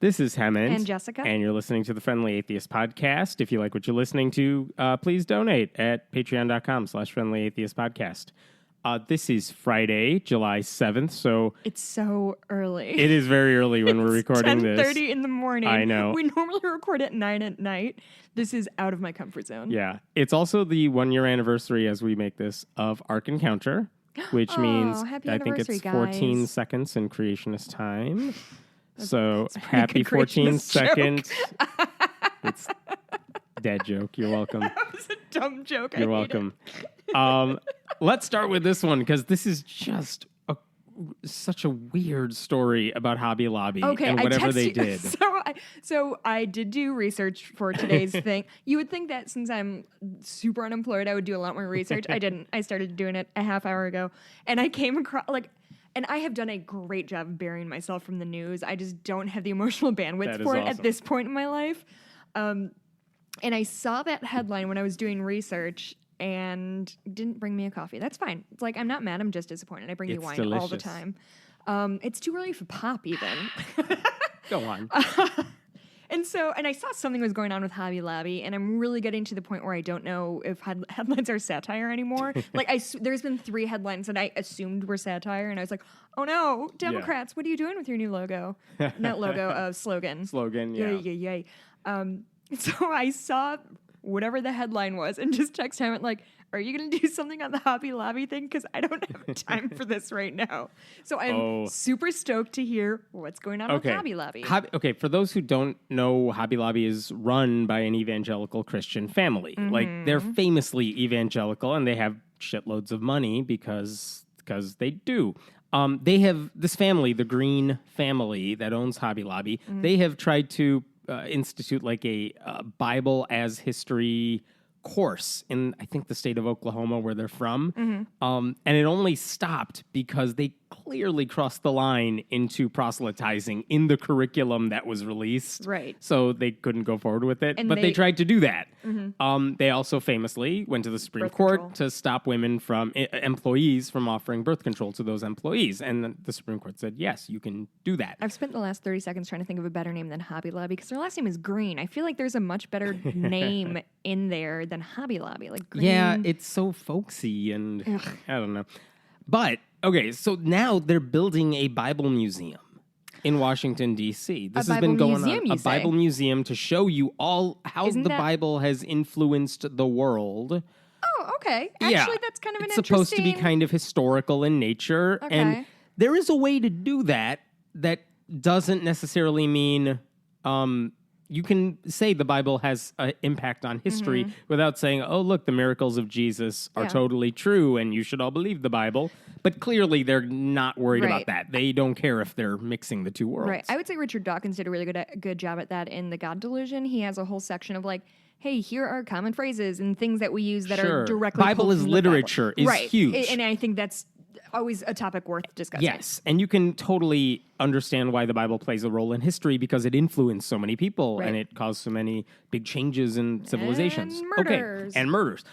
This is Hemant. And Jessica. And you're listening to the Friendly Atheist Podcast. If you like what you're listening to, please donate at patreon.com/Friendly Atheist Podcast. This is Friday, July 7th, so... It's so early. It is very early when we're recording this. It's 10:30 in the morning. I know. We normally record at 9 at night. This is out of my comfort zone. Yeah. It's also the 1-year anniversary as we make this of Ark Encounter, which means I think it's 14 guys. seconds in creationist time. So That's happy 14 seconds. Joke. It's dead joke. You're welcome. That was a dumb joke. You're welcome. Let's start with this one because this is just such a weird story about Hobby Lobby and whatever they did. So I did do research for today's thing. You would think that since I'm super unemployed, I would do a lot more research. I didn't. I started doing it a half hour ago, and I came across and I have done a great job of burying myself from the news. I just don't have the emotional bandwidth for it at this point in my life. And I saw that headline when I was doing research and didn't bring me a coffee. That's fine. It's like, I'm not mad. I'm just disappointed. I bring you wine all the time. It's too early for pop even. Go on. And I saw something was going on with Hobby Lobby, and I'm really getting to the point where I don't know if headlines are satire anymore. There's been 3 headlines that I assumed were satire, and I was like, oh no, Democrats, what are you doing with your new logo? Not logo, slogan. Slogan, yeah. Yay. So I saw whatever the headline was and just texted him like, are you going to do something on the Hobby Lobby thing? Because I don't have time for this right now. So I'm super stoked to hear what's going on with Hobby Lobby. For those who don't know, Hobby Lobby is run by an evangelical Christian family. Mm-hmm. Like, they're famously evangelical, and they have shitloads of money because they do. They have this family, the Green family that owns Hobby Lobby. Mm-hmm. They have tried to institute like a Bible as history course in, I think, the state of Oklahoma where they're from. Mm-hmm. And it only stopped because they clearly crossed the line into proselytizing in the curriculum that was released. Right. So they couldn't go forward with it. But they tried to do that. Mm-hmm. They also famously went to the Supreme Court to stop women from, employees from offering birth control to those employees. And the Supreme Court said, yes, you can do that. I've spent the last 30 seconds trying to think of a better name than Hobby Lobby because their last name is Green. I feel like there's a much better name in there than Hobby Lobby. Like Green. Yeah, it's so folksy and I don't know. But, okay, so now they're building a Bible museum in Washington, D.C. This has been going on. A Bible museum to show you all how the Bible has influenced the world. Oh, okay. Actually, that's kind of it's supposed to be kind of historical in nature. Okay. And there is a way to do that doesn't necessarily mean... you can say the Bible has an impact on history without saying, oh, look, the miracles of Jesus are totally true and you should all believe the Bible. But clearly they're not worried about that. They don't care if they're mixing the two worlds. Right. I would say Richard Dawkins did a really good job at that in The God Delusion. He has a whole section of like, hey, here are common phrases and things that we use that are directly Bible is literature is huge. And I think that's always a topic worth discussing. Yes, and you can totally understand why the Bible plays a role in history because it influenced so many people and it caused so many big changes in civilizations. And murders. Okay, and murders.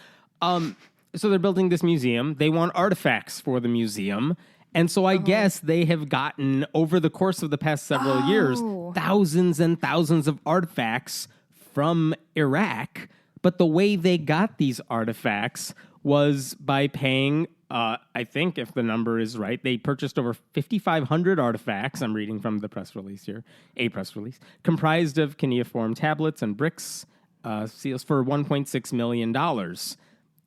So they're building this museum. They want artifacts for the museum. And so I guess they have gotten, over the course of the past several years, thousands and thousands of artifacts from Iraq. But the way they got these artifacts was by paying... I think if the number is right, they purchased over 5,500 artifacts. I'm reading from the press release here, a press release, comprised of cuneiform tablets and bricks, seals for $1.6 million.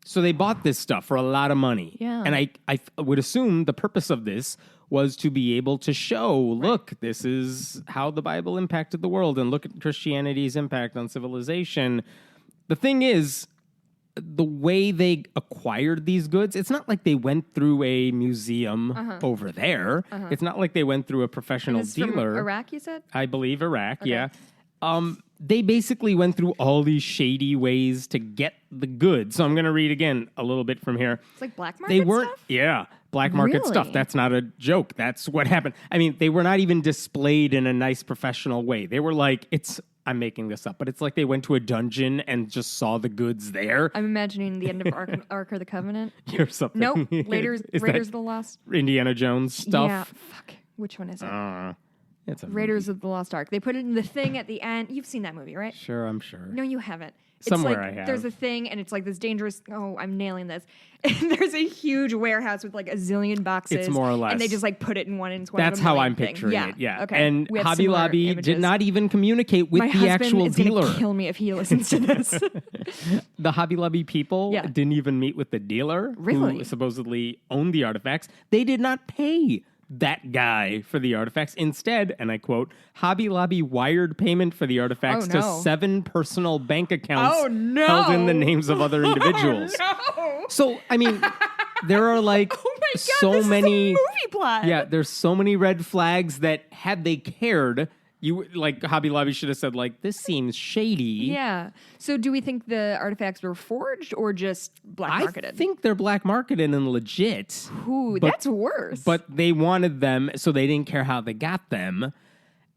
So they bought this stuff for a lot of money. Yeah. And I would assume the purpose of this was to be able to show, look, this is how the Bible impacted the world, and look at Christianity's impact on civilization. The thing is, the way they acquired these goods, it's not like they went through a museum over there. It's not like they went through a professional dealer. From Iraq, you said? I believe Iraq, yeah. They basically went through all these shady ways to get the goods. So I'm going to read again a little bit from here. It's like black market stuff? Yeah, black market stuff. That's not a joke. That's what happened. I mean, they were not even displayed in a nice professional way. They were like, I'm making this up, but it's like they went to a dungeon and just saw the goods there. I'm imagining the end of Ark or the Covenant. Or something. Nope. Raiders of the Lost. Indiana Jones stuff. Yeah. Fuck. Which one is it? It's a Raiders movie. of the Lost Ark. They put it in the thing at the end. You've seen that movie, right? Sure, I'm sure. No, you haven't. Somewhere it's like, I have. There's a thing, and it's like this dangerous. Oh, I'm nailing this. And there's a huge warehouse with like a zillion boxes. It's more or less. And they just like put it in one. And it's one That's of a how million I'm thing. picturing it. Yeah. Okay. And We have Hobby similar Lobby images. did not even communicate with My the husband actual is dealer. gonna kill me if he listens to this. The Hobby Lobby people Yeah. didn't even meet with the dealer Really? who supposedly owned the artifacts. They did not pay that guy for the artifacts. Instead, and I quote, Hobby Lobby wired payment for the artifacts Oh, to no. 7 personal bank accounts Oh, no. held in the names of other individuals. No. So, I mean, there are like Oh my God, so this many is a movie plot. Yeah, there's so many red flags that had they cared, you like Hobby Lobby should have said like this seems shady. Yeah. So do we think the artifacts were forged or just black I marketed? think they're black marketed and legit. Ooh, but- that's worse. But they wanted them, so they didn't care how they got them.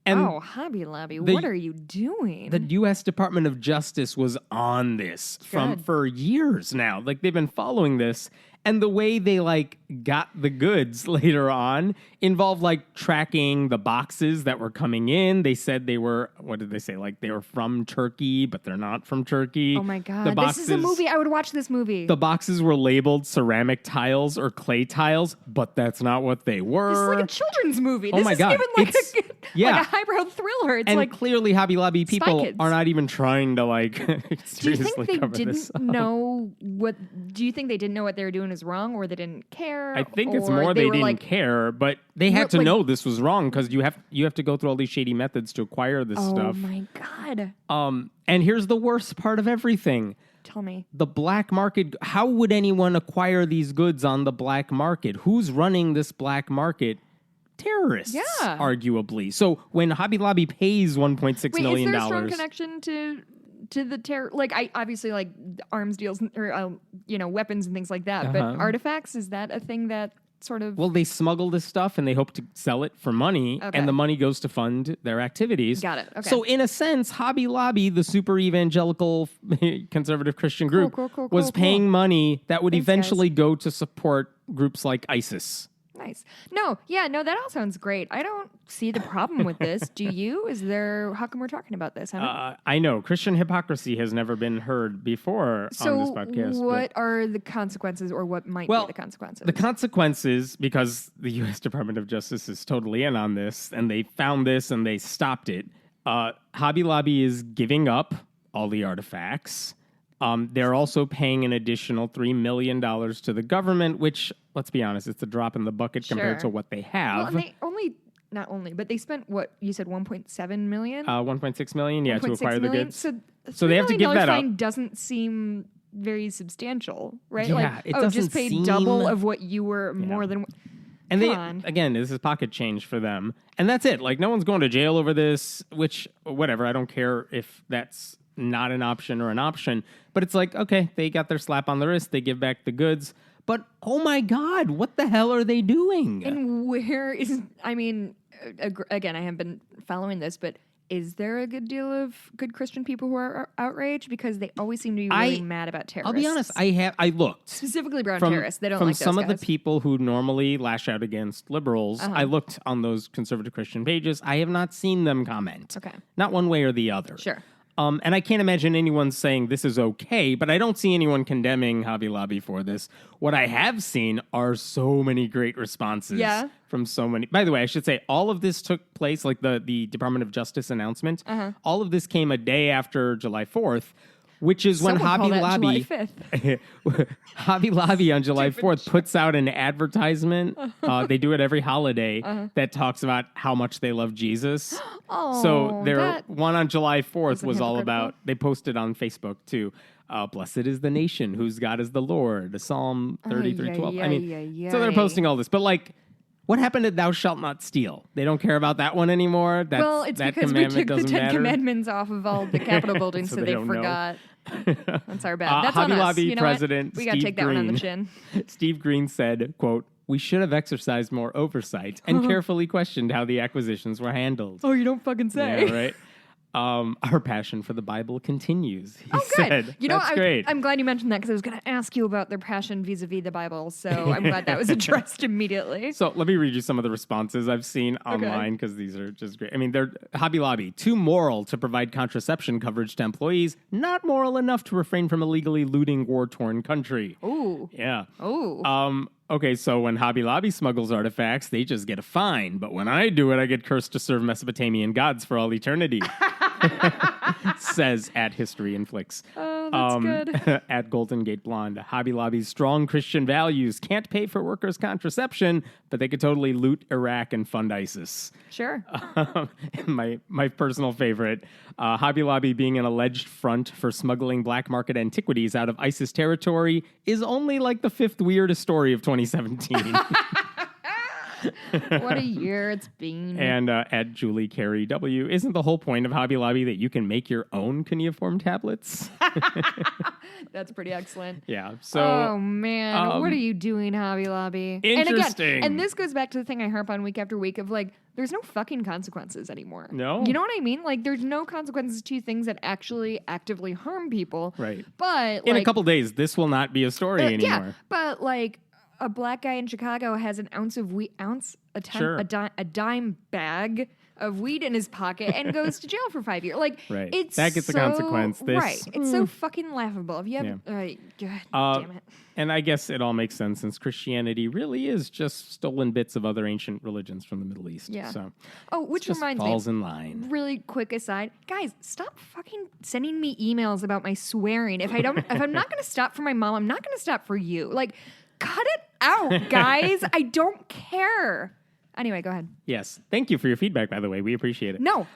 And oh, Hobby Lobby, what are you doing? the U.S. Department of Justice was on this Good. for years now. Like they've been following this, and the way they like got the goods later on involved like tracking the boxes that were coming in. They said they were, what did they say? Like they were from Turkey, but they're not from Turkey. oh my The God. boxes, This is a movie. I would watch this movie. The boxes were labeled ceramic tiles or clay tiles, but that's not what they were. This is like a children's movie. Oh This my is God. even like It's- like yeah. a highbrow thriller. It's and like, clearly Hobby Lobby people Kids. are not even trying to like do you seriously think they cover this didn't up. know what? Do you think they didn't know what they were doing is wrong, or they didn't care? I think it's or more they were didn't like, care, but they had to like- know this was wrong because you have to go through all these shady methods to acquire this Oh stuff. my God! And here's the worst part of everything. Tell me. The black market, how would anyone acquire these goods on the black market? Who's running this black market? Terrorists, Yeah. arguably. So when Hobby Lobby pays $1.6 Wait, million, is there a strong connection to the terror? Like, I obviously like arms deals or weapons and things like that. But artifacts, is that a thing that sort of? well, they smuggle this stuff and they hope to sell it for money, Okay. and the money goes to fund their activities. Got it. Okay. So in a sense, Hobby Lobby, the super evangelical conservative Christian group, cool, was cool. paying money that would Thanks, eventually go to support groups like ISIS. Nice. No, that all sounds great. I don't see the problem with this. Do you? How come we're talking about this? I know Christian hypocrisy has never been heard before on this podcast. but- what are the consequences, or what might Well, be the consequences? The consequences, because the U.S. Department of Justice is totally in on this, and they found this and they stopped it. Hobby Lobby is giving up all the artifacts. They're also paying an additional $3 million to the government, which, let's be honest, it's a drop in the bucket compared to Sure. what they well, have. and not only, but they spent what you said, 1.7 million. 1.6 million, yeah, to 1.6 acquire the million? goods. So they have to $3 give million that up. fine doesn't seem very substantial, right? Yeah, like, it just doesn't pay seem- double of what you were more than. And Come they, on. again, this is pocket change for them. And that's it. Like, no one's going to jail over this, which, whatever. I don't care if that's not an option or an option. But it's like, okay, they got their slap on the wrist. They give back the goods. But, oh my God, what the hell are they doing? And where is? I mean, again, I haven't been following this, but is there a good deal of good Christian people who are outraged, because they always seem to be really mad about terrorists? I'll be honest. I looked. Specifically brown From, terrorists. They don't from like those some guys. of the people who normally lash out against liberals. I looked on those conservative Christian pages. I have not seen them comment. Okay. Not one way or the other. Sure. And I can't imagine anyone saying this is okay, but I don't see anyone condemning Hobby Lobby for this. What I have seen are so many great responses from so many. By the way, I should say all of this took place, like the Department of Justice announcement. All of this came a day after July 4th, which is when Someone Hobby call that Lobby July 5th. Hobby Lobby on July 4th puts out an advertisement. They do it every holiday that talks about how much they love Jesus. So their one on July 4th was all about, they posted on Facebook too, blessed is the nation whose God is the Lord, Psalm 33:12. I mean, so they're posting all this. But like, what happened to thou shalt not steal? They don't care about that one anymore. Well, it's that because we commandment took the doesn't 10 matter. commandments off of all the Capitol buildings, So so they they don't know. forgot. That's our bad. That's Hobby on us. Lobby You know president what? We got to Steve take that one on the Green. chin. Steve Green said, quote, "We should have exercised more oversight and carefully questioned how the acquisitions were handled." Oh, you don't fucking say. Yeah, right. Our passion for the Bible continues. He Good. said. You know, That's great. I'm glad you mentioned that because I was going to ask you about their passion vis-a-vis the Bible. So I'm glad that was addressed immediately. So let me read you some of the responses I've seen online because these are just great. I mean, they're Hobby Lobby, too moral to provide contraception coverage to employees, not moral enough to refrain from illegally looting war-torn country. Ooh. Yeah. Ooh. Okay, so when Hobby Lobby smuggles artifacts, they just get a fine. But when I do it, I get cursed to serve Mesopotamian gods for all eternity. Says at History Inflicts. Oh, that's good. At Golden Gate Blonde. Hobby Lobby's strong Christian values can't pay for workers' contraception, but they could totally loot Iraq and fund ISIS. Sure. My personal favorite, Hobby Lobby being an alleged front for smuggling black market antiquities out of ISIS territory is only like the fifth weirdest story of 2017. What a year it's been. And at Julie Carey W, isn't the whole point of Hobby Lobby that you can make your own cuneiform tablets? That's pretty excellent. Yeah. So. Oh man, what are you doing, Hobby Lobby? Interesting. And again, and this goes back to the thing I harp on week after week of like, there's no fucking consequences anymore. No. You know what I mean? Like, there's no consequences to things that actually actively harm people. Right. But in like, a couple days, this will not be a story anymore. Yeah, but like. A black guy in Chicago has an ounce of weed, a dime bag of weed in his pocket and goes to jail for 5 years. Like, right. It's that gets a consequence. Right. It's so fucking laughable. If you have, God damn it. And I guess it all makes sense since Christianity really is just stolen bits of other ancient religions from the Middle East. Yeah. So, which just reminds falls me. in line. Really quick aside, guys, stop fucking sending me emails about my swearing. If I'm not going to stop for my mom, I'm not going to stop for you. Like, cut it out, guys. I don't care. Anyway, go ahead. Yes. Thank you for your feedback, by the way. We appreciate it. No,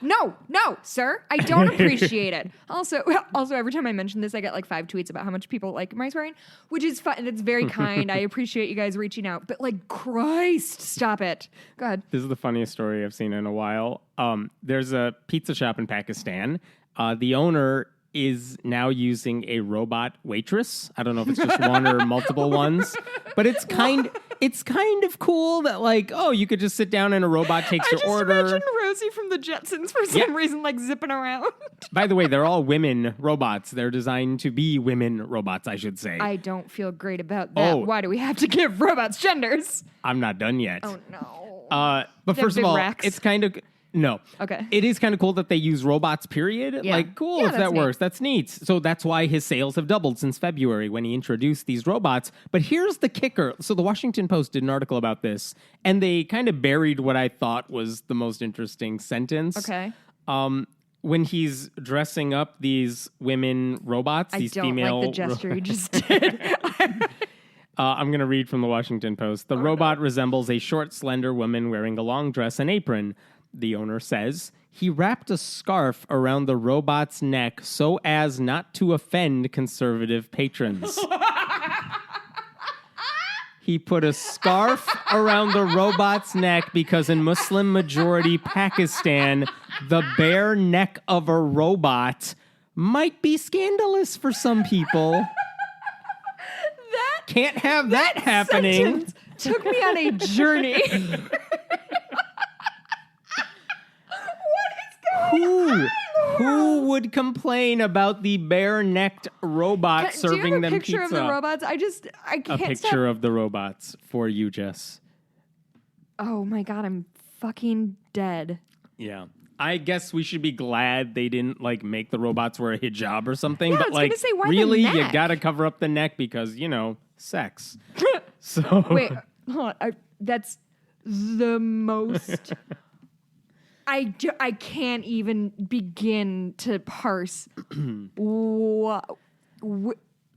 sir. I don't appreciate it. Also, every time I mention this, I get like 5 tweets about how much people like my swearing, which is fun. That's very kind. I appreciate you guys reaching out. But like, Christ, stop it. Go ahead. This is the funniest story I've seen in a while. There's a pizza shop in Pakistan. The owner is now using a robot waitress. I don't know if it's just one or multiple ones, but it's kind of cool that like, oh, you could just sit down and a robot takes your order. I just imagine Rosie from the Jetsons for some reason like zipping around. By the way, they're all women robots. They're designed to be women robots, I should say. I don't feel great about that. Why do we have to give robots genders? I'm not done yet. Oh no. But first of all, it's kind of... No. Okay. It is kind of cool that they use robots, period. Yeah. Like, cool Yeah, if that works. That's neat. So that's why his sales have doubled since February when he introduced these robots. But here's the kicker. So the Washington Post did an article about this, and they kind of buried what I thought was the most interesting sentence. Okay. When he's dressing up these women robots, these female... I don't like the gesture you just did. I'm going to read from the Washington Post. The robot resembles a short, slender woman wearing a long dress and apron. The owner says he wrapped a scarf around the robot's neck so as not to offend conservative patrons. He put a scarf around the robot's neck because in Muslim-majority Pakistan, the bare neck of a robot might be scandalous for some people. Can't have that happening. Took me on a journey. Who would complain about the bare-necked robot serving them pizza? Do you have a picture of the robots? I can't A picture of the robots for you, Jess. Oh my God, I'm fucking dead. Yeah. I guess we should be glad they didn't like make the robots wear a hijab or something. Yeah, but I was like, gonna say, why really, the neck? you gotta cover up the neck because sex. So wait, hold on. That's the most. I can't even begin to parse what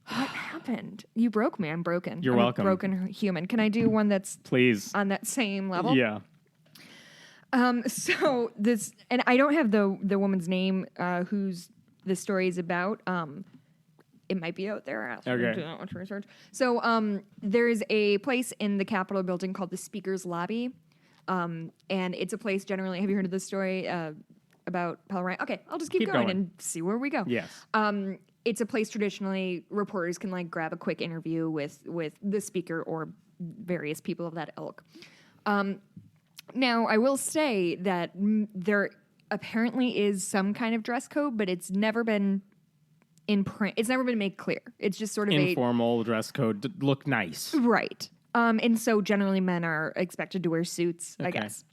happened. You broke me. I'm broken. You're I'm welcome. A broken human. Can I do one that's please on that same level? Yeah. So this, and I don't have the woman's name whose the story is about. It might be out there. Okay. Research. So there is a place in the Capitol building called the Speaker's Lobby. And it's a place generally. Have you heard of this story about Paul Ryan? Okay, I'll just keep going and see where we go. Yes. It's a place traditionally reporters can like grab a quick interview with the speaker or various people of that ilk. Now, I will say that there apparently is some kind of dress code, but it's never been in print. It's never been made clear. It's just sort of informal dress code to look nice. Right. And so generally men are expected to wear suits, I guess.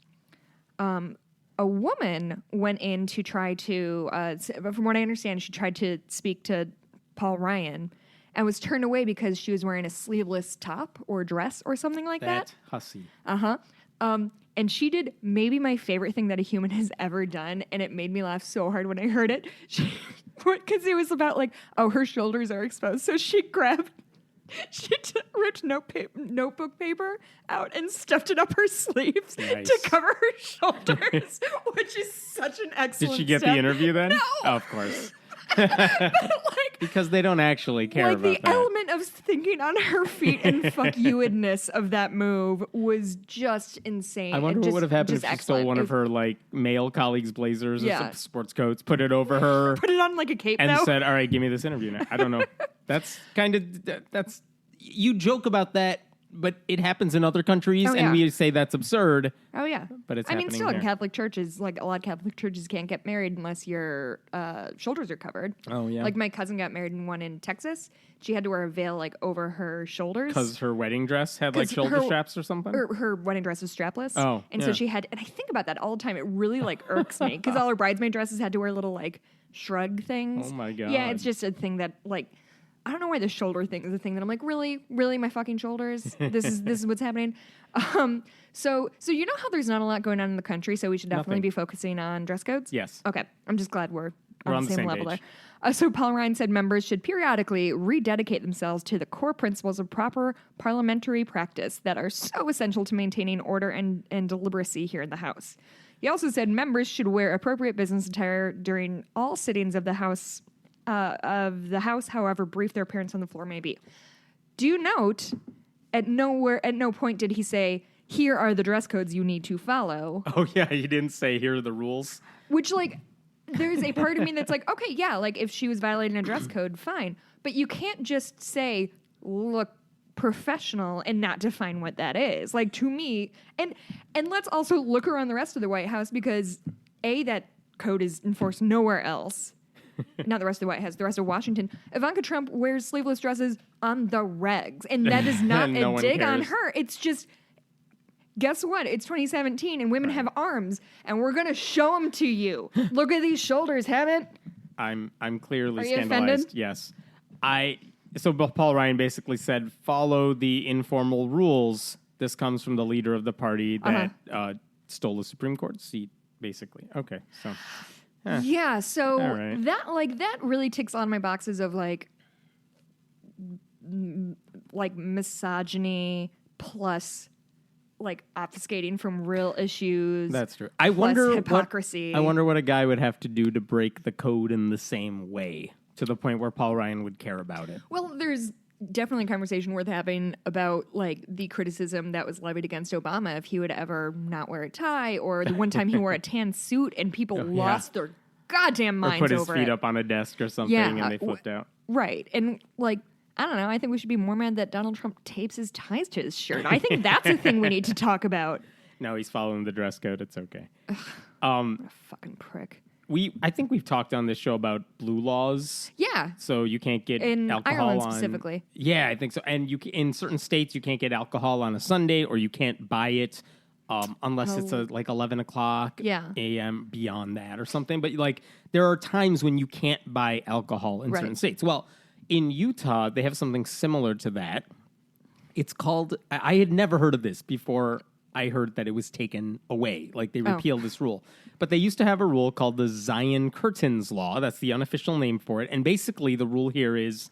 A woman went in to try to, from what I understand, she tried to speak to Paul Ryan and was turned away because she was wearing a sleeveless top or dress or something like that. Hussy. And she did maybe my favorite thing that a human has ever done, and it made me laugh so hard when I heard it. Because it was about like, oh, her shoulders are exposed. So she ripped notebook paper out and stuffed it up her sleeves to cover her shoulders, which is such an excellent Did she get step. the interview then? No. Oh, of course. Because they don't actually care about the that. element of thinking on her feet and fuck you-edness of that move was just insane. I wonder what would have happened if she stole one of her like male colleagues' blazers or some sports coats, put it over her, put it on like a cape, and said, "All right, give me this interview now." I don't know. That's you joke about that, but it happens in other countries, and we say that's absurd. Oh yeah, but it's. I mean, still here. in Catholic churches, like a lot of Catholic churches can't get married unless your shoulders are covered. Oh yeah. Like my cousin got married in one in Texas. She had to wear a veil like over her shoulders because her wedding dress had like shoulder straps or something. Her wedding dress was strapless. Oh, and so she had. And I think about that all the time. It really like irks me because all her bridesmaid dresses had to wear little like shrug things. Oh my god. Yeah, it's just a thing that like. I don't know why the shoulder thing is a thing that I'm like, really, my fucking shoulders. This is what's happening. So you know how there's not a lot going on in the country, so we should definitely be focusing on dress codes. Yes. Okay. I'm just glad we're on the same level page. there. So Paul Ryan said members should periodically rededicate themselves to the core principles of proper parliamentary practice that are so essential to maintaining order and deliberacy here in the House. He also said members should wear appropriate business attire during all sittings of the House. However brief their appearance on the floor may be. Do note, at no point did he say, here are the dress codes you need to follow. Oh yeah, he didn't say here are the rules. Which like, there's a part of me that's like, okay, yeah, like if she was violating a dress code, fine. But you can't just say, look professional and not define what that is. Like to me, and let's also look around the rest of the White House because that code is enforced nowhere else. Not the rest of the White House, the rest of Washington. Ivanka Trump wears sleeveless dresses on the regs, and that is not no a dig cares. on her. It's just, guess what? It's 2017, and women have arms, and we're going to show them to you. Look at these shoulders, haven't? I'm clearly Are you scandalized. offended? Yes. So Paul Ryan basically said, follow the informal rules. This comes from the leader of the party that stole the Supreme Court seat, basically. Okay, so... Yeah, so right. that really ticks on my boxes of like misogyny plus like obfuscating from real issues. That's true. I wonder hypocrisy. I wonder what a guy would have to do to break the code in the same way to the point where Paul Ryan would care about it. Well, there's definitely a conversation worth having about like the criticism that was levied against Obama if he would ever not wear a tie, or the one time he wore a tan suit and people lost their goddamn minds over it. Or put his feet up on a desk or something and they flipped out. Right. And like, I don't know. I think we should be more mad that Donald Trump tapes his ties to his shirt. I think that's a thing we need to talk about. No, he's following the dress code. It's okay. What a fucking prick. I think we've talked on this show about blue laws. Yeah. So you can't get in alcohol Ireland on, specifically. Yeah, I think so. And in certain states, you can't get alcohol on a Sunday, or you can't buy it unless it's like 11 o'clock a.m. beyond that or something. But like there are times when you can't buy alcohol in certain states. Well, in Utah, they have something similar to that. It's called. I had never heard of this before. I heard that it was taken away, like they repealed this rule. But they used to have a rule called the Zion Curtains Law. That's the unofficial name for it. And basically the rule here is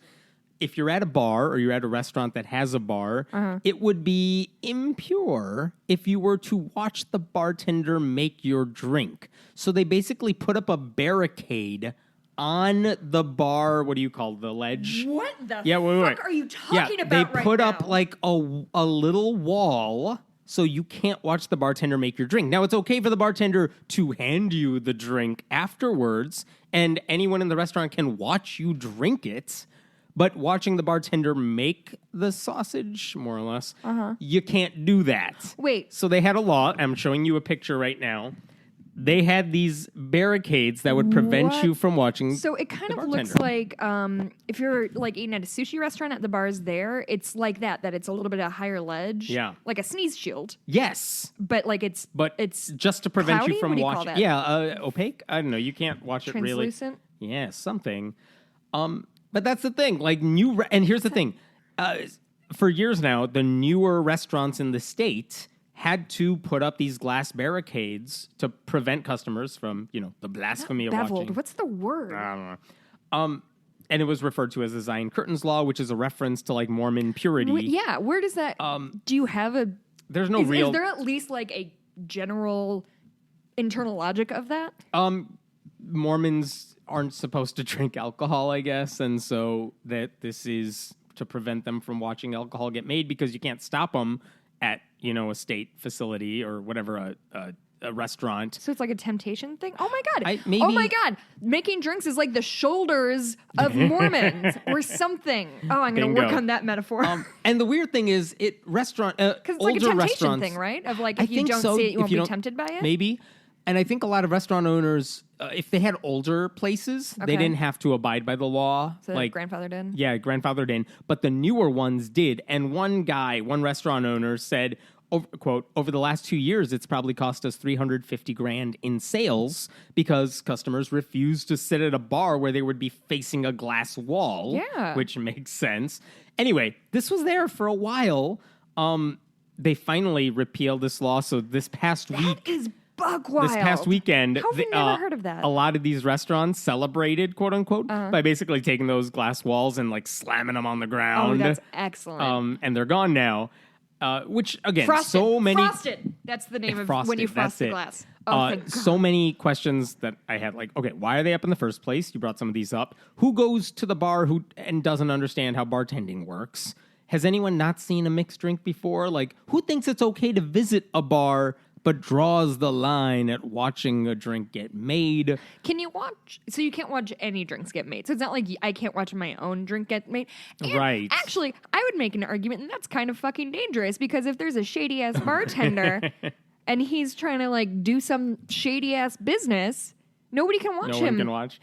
if you're at a bar or you're at a restaurant that has a bar, it would be impure if you were to watch the bartender make your drink. So they basically put up a barricade on the bar. What do you call the ledge? What the fuck are you talking about right now? They put up like a little wall so you can't watch the bartender make your drink. Now, it's okay for the bartender to hand you the drink afterwards, and anyone in the restaurant can watch you drink it, but watching the bartender make the sausage, more or less, you can't do that. Wait. So they had a law. I'm showing you a picture right now. they had these barricades that would prevent What? you from watching. So it kind the of looks bartender. like if you're like eating at a sushi restaurant at the bars there, it's like that it's a little bit of a higher ledge. Yeah. Like a sneeze shield. Yes. But like it's Just to prevent cloudy? you from What do you call watching. that? Yeah, opaque. I don't know. You can't watch it really. translucent. Yeah, something. But that's the thing. Like and here's the thing. For years now, the newer restaurants in the state had to put up these glass barricades to prevent customers from, the blasphemy of Beveled. watching. What's the word? I don't know. And it was referred to as the Zion Curtains Law, which is a reference to like Mormon purity. Yeah, where does that? Do you have a? There's no Is real. there at least like a general internal logic of that? Mormons aren't supposed to drink alcohol, I guess, and so that this is to prevent them from watching alcohol get made because you can't stop them at a state facility or whatever a restaurant. So it's like a temptation thing? Oh my God. maybe- Oh my God. Making drinks is like the shoulders of Mormons or something. Oh, I'm going to work Bingo. on that metaphor. And the weird thing is, Because it's like a older temptation restaurants thing, right? Of like, I if you think don't so. see it, you If won't you be don't- tempted by it? Maybe. And I think a lot of restaurant owners, if they had older places, they Okay. didn't have to abide by the law. So like grandfather did? Yeah, grandfathered in. But the newer ones did. And one restaurant owner said, quote, over the last 2 years, it's probably cost us $350,000 in sales because customers refused to sit at a bar where they would be facing a glass wall. Yeah. Which makes sense. Anyway, this was there for a while. They finally repealed this law. So this past week. That is bug wild. This past weekend, How have we never heard of that? a lot of these restaurants celebrated, quote unquote, by basically taking those glass walls and like slamming them on the Oh, ground. that's excellent. And they're gone now. Which again, Frosted. so many Frosted. That's the name of Frosted, when you frost that's the it. glass. Oh, thank God. So many questions that I had. Like, okay, why are they up in the first place? You brought some of these up. Who goes to the bar and doesn't understand how bartending works? Has anyone not seen a mixed drink before? Like, who thinks it's okay to visit a bar but draws the line at watching a drink get made? Can you watch? So you can't watch any drinks get made. So it's not like I can't watch my own drink get made. And Right. Actually, I would make an argument, and that's kind of fucking dangerous because if there's a shady ass bartender and he's trying to like do some shady ass business, nobody can watch No him. one can watch.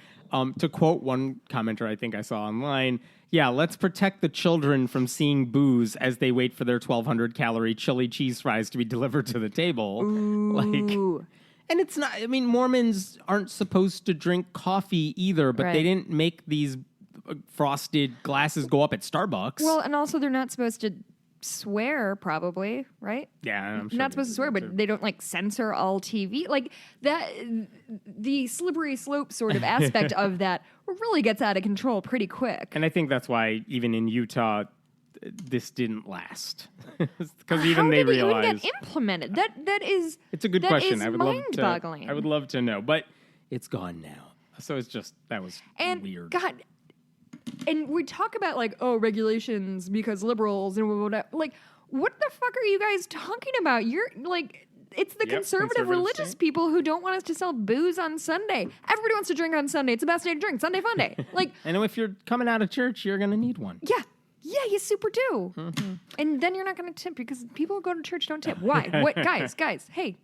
To quote one commenter I think I saw online, yeah, let's protect the children from seeing booze as they wait for their 1,200 calorie chili cheese fries to be delivered to the table. Ooh. And it's not, I mean, Mormons aren't supposed to drink coffee either, but Right. they didn't make these frosted glasses go up at Starbucks. Well, and also they're not supposed to swear, probably, right? yeah, I'm sure Not they supposed to do swear, that but too. they don't like censor all TV. Like that, the slippery slope sort of aspect of that really gets out of control pretty quick. And I think that's why even in Utah, this didn't last. Because even How they did it realized. even get implemented? That is. It's a good that question. is I would love to. mind-boggling. I would love to know, but it's gone now. So it's just that was And weird. God, and we talk about like regulations because liberals and whatever. Like, what the fuck are you guys talking about? You're like. It's the Yep, conservative conservative religious state. people who don't want us to sell booze on Sunday. Everybody wants to drink on Sunday. It's the best day to drink. Sunday fun day. Like, And if you're coming out of church, you're gonna need one. yeah. Yeah, you super do. Mm-hmm. And then you're not going to tip because people who go to church don't tip. Why? What, guys, hey,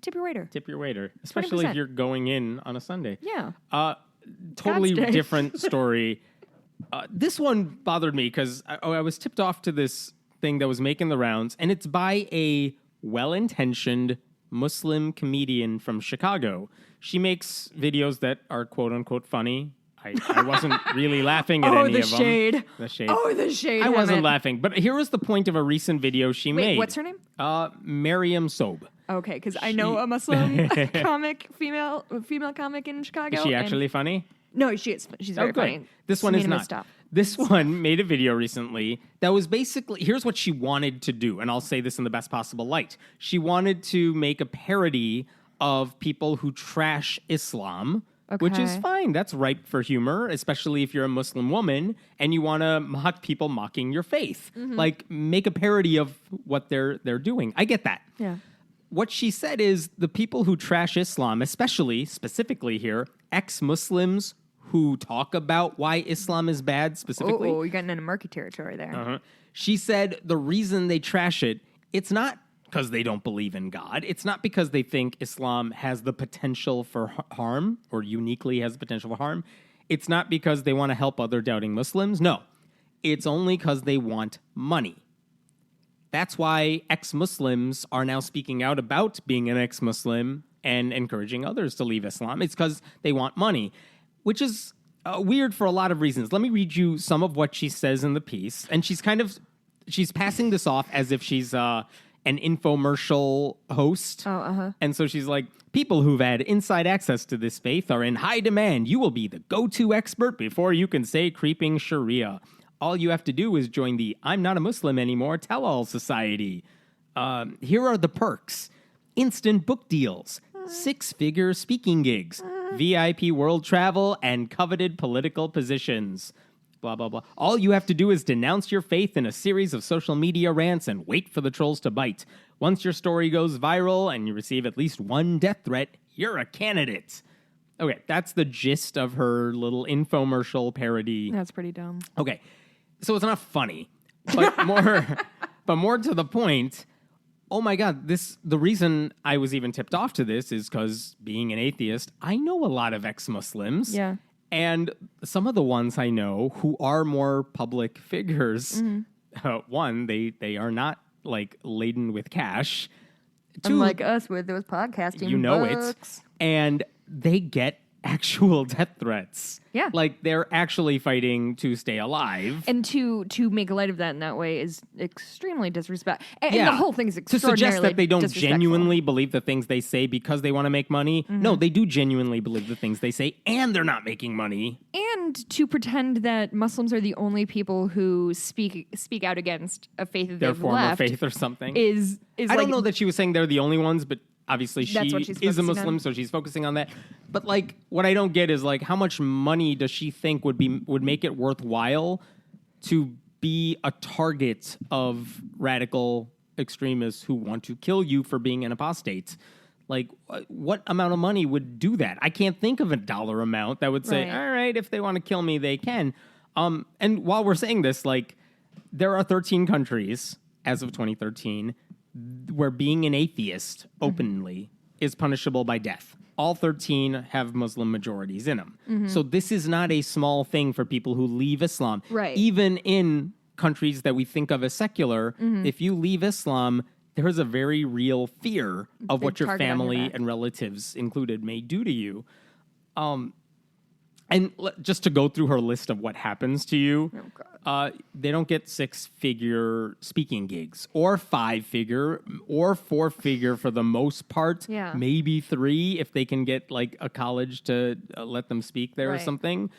tip your waiter. Tip your waiter, especially 20%. if you're going in on a Sunday. Yeah. Totally God's day. different story. This one bothered me because I was tipped off to this thing that was making the rounds, and it's by a well-intentioned Muslim comedian from Chicago. She makes videos that are quote-unquote funny. I wasn't really laughing at any of them. The shade. Oh, the shade. I wasn't Emmett. laughing. But here was the point of a recent video she Wait, made. what's her name? Miriam Sob. Okay, because I know a Muslim comic, female comic in Chicago. Is she and- actually funny? No, she is. She's very good. funny. This Just one made is a not. misstep. This one made a video recently that was basically, here's what she wanted to do, and I'll say this in the best possible light. She wanted to make a parody of people who trash Islam, which is Okay. fine. That's ripe for humor, especially if you're a Muslim woman and you want to mock people mocking your faith. Mm-hmm. Like, make a parody of what they're doing. I get that. Yeah. What she said is the people who trash Islam, specifically here, ex-Muslims who talk about why Islam is bad specifically. Oh, you're getting into murky territory there. She said the reason they trash it, it's not because they don't believe in God. It's not because they think Islam has the potential for harm or uniquely has the potential for harm. It's not because they want to help other doubting Muslims. No, it's only because they want money. That's why ex-Muslims are now speaking out about being an ex-Muslim and encouraging others to leave Islam. It's because they want money, which is weird for a lot of reasons. Let me read you some of what she says in the piece. And she's passing this off as if she's an infomercial host. And so she's like, people who've had inside access to this faith are in high demand. You will be the go-to expert before you can say creeping Sharia. All you have to do is join the I'm not a Muslim anymore tell-all society. Here are the perks. Instant book deals, 6-figure speaking gigs, VIP world travel, and coveted political positions. Blah, blah, blah. All you have to do is denounce your faith in a series of social media rants and wait for the trolls to bite. Once your story goes viral and you receive at least one death threat, you're a candidate. Okay, that's the gist of her little infomercial parody. That's pretty dumb. Okay, so it's not funny, but more to the point. Oh my God, the reason I was even tipped off to this is because being an atheist, I know a lot of ex-Muslims. Yeah. And some of the ones I know who are more public figures, one, they are not like laden with cash. Two, unlike us with those podcasting you know books. it. And they get actual death threats. Yeah. Like they're actually fighting to stay alive. And to make light of that in that way is extremely disrespectful. And the whole thing is to extraordinarily suggest that they don't disrespectful. genuinely believe the things they say because they want to make money. No, they do genuinely believe the things they say and they're not making money. And to pretend that Muslims are the only people who speak out against a faith that Their they've former left faith or something. is I don't know that she was saying they're the only ones, but obviously That's what she she's is a focusing Muslim, on. so she's focusing on that. But like, what I don't get is like, how much money does she think would make it worthwhile to be a target of radical extremists who want to kill you for being an apostate? Like, what amount of money would do that? I can't think of a dollar amount that would say, Right. all right, if they want to kill me, they can. And while we're saying this, like, there are 13 countries as of 2013 where being an atheist openly is punishable by death. All 13 have Muslim majorities in them. So this is not a small thing for people who leave Islam. Right. Even in countries that we think of as secular, if you leave Islam, there is a very real fear of what your target on your family back. and relatives included may do to you. And just to go through her list of what happens to you, they don't get 6-figure speaking gigs or 5-figure or 4-figure for the most part. Yeah. Maybe 3 if they can get like a college to let them speak there or Right. something.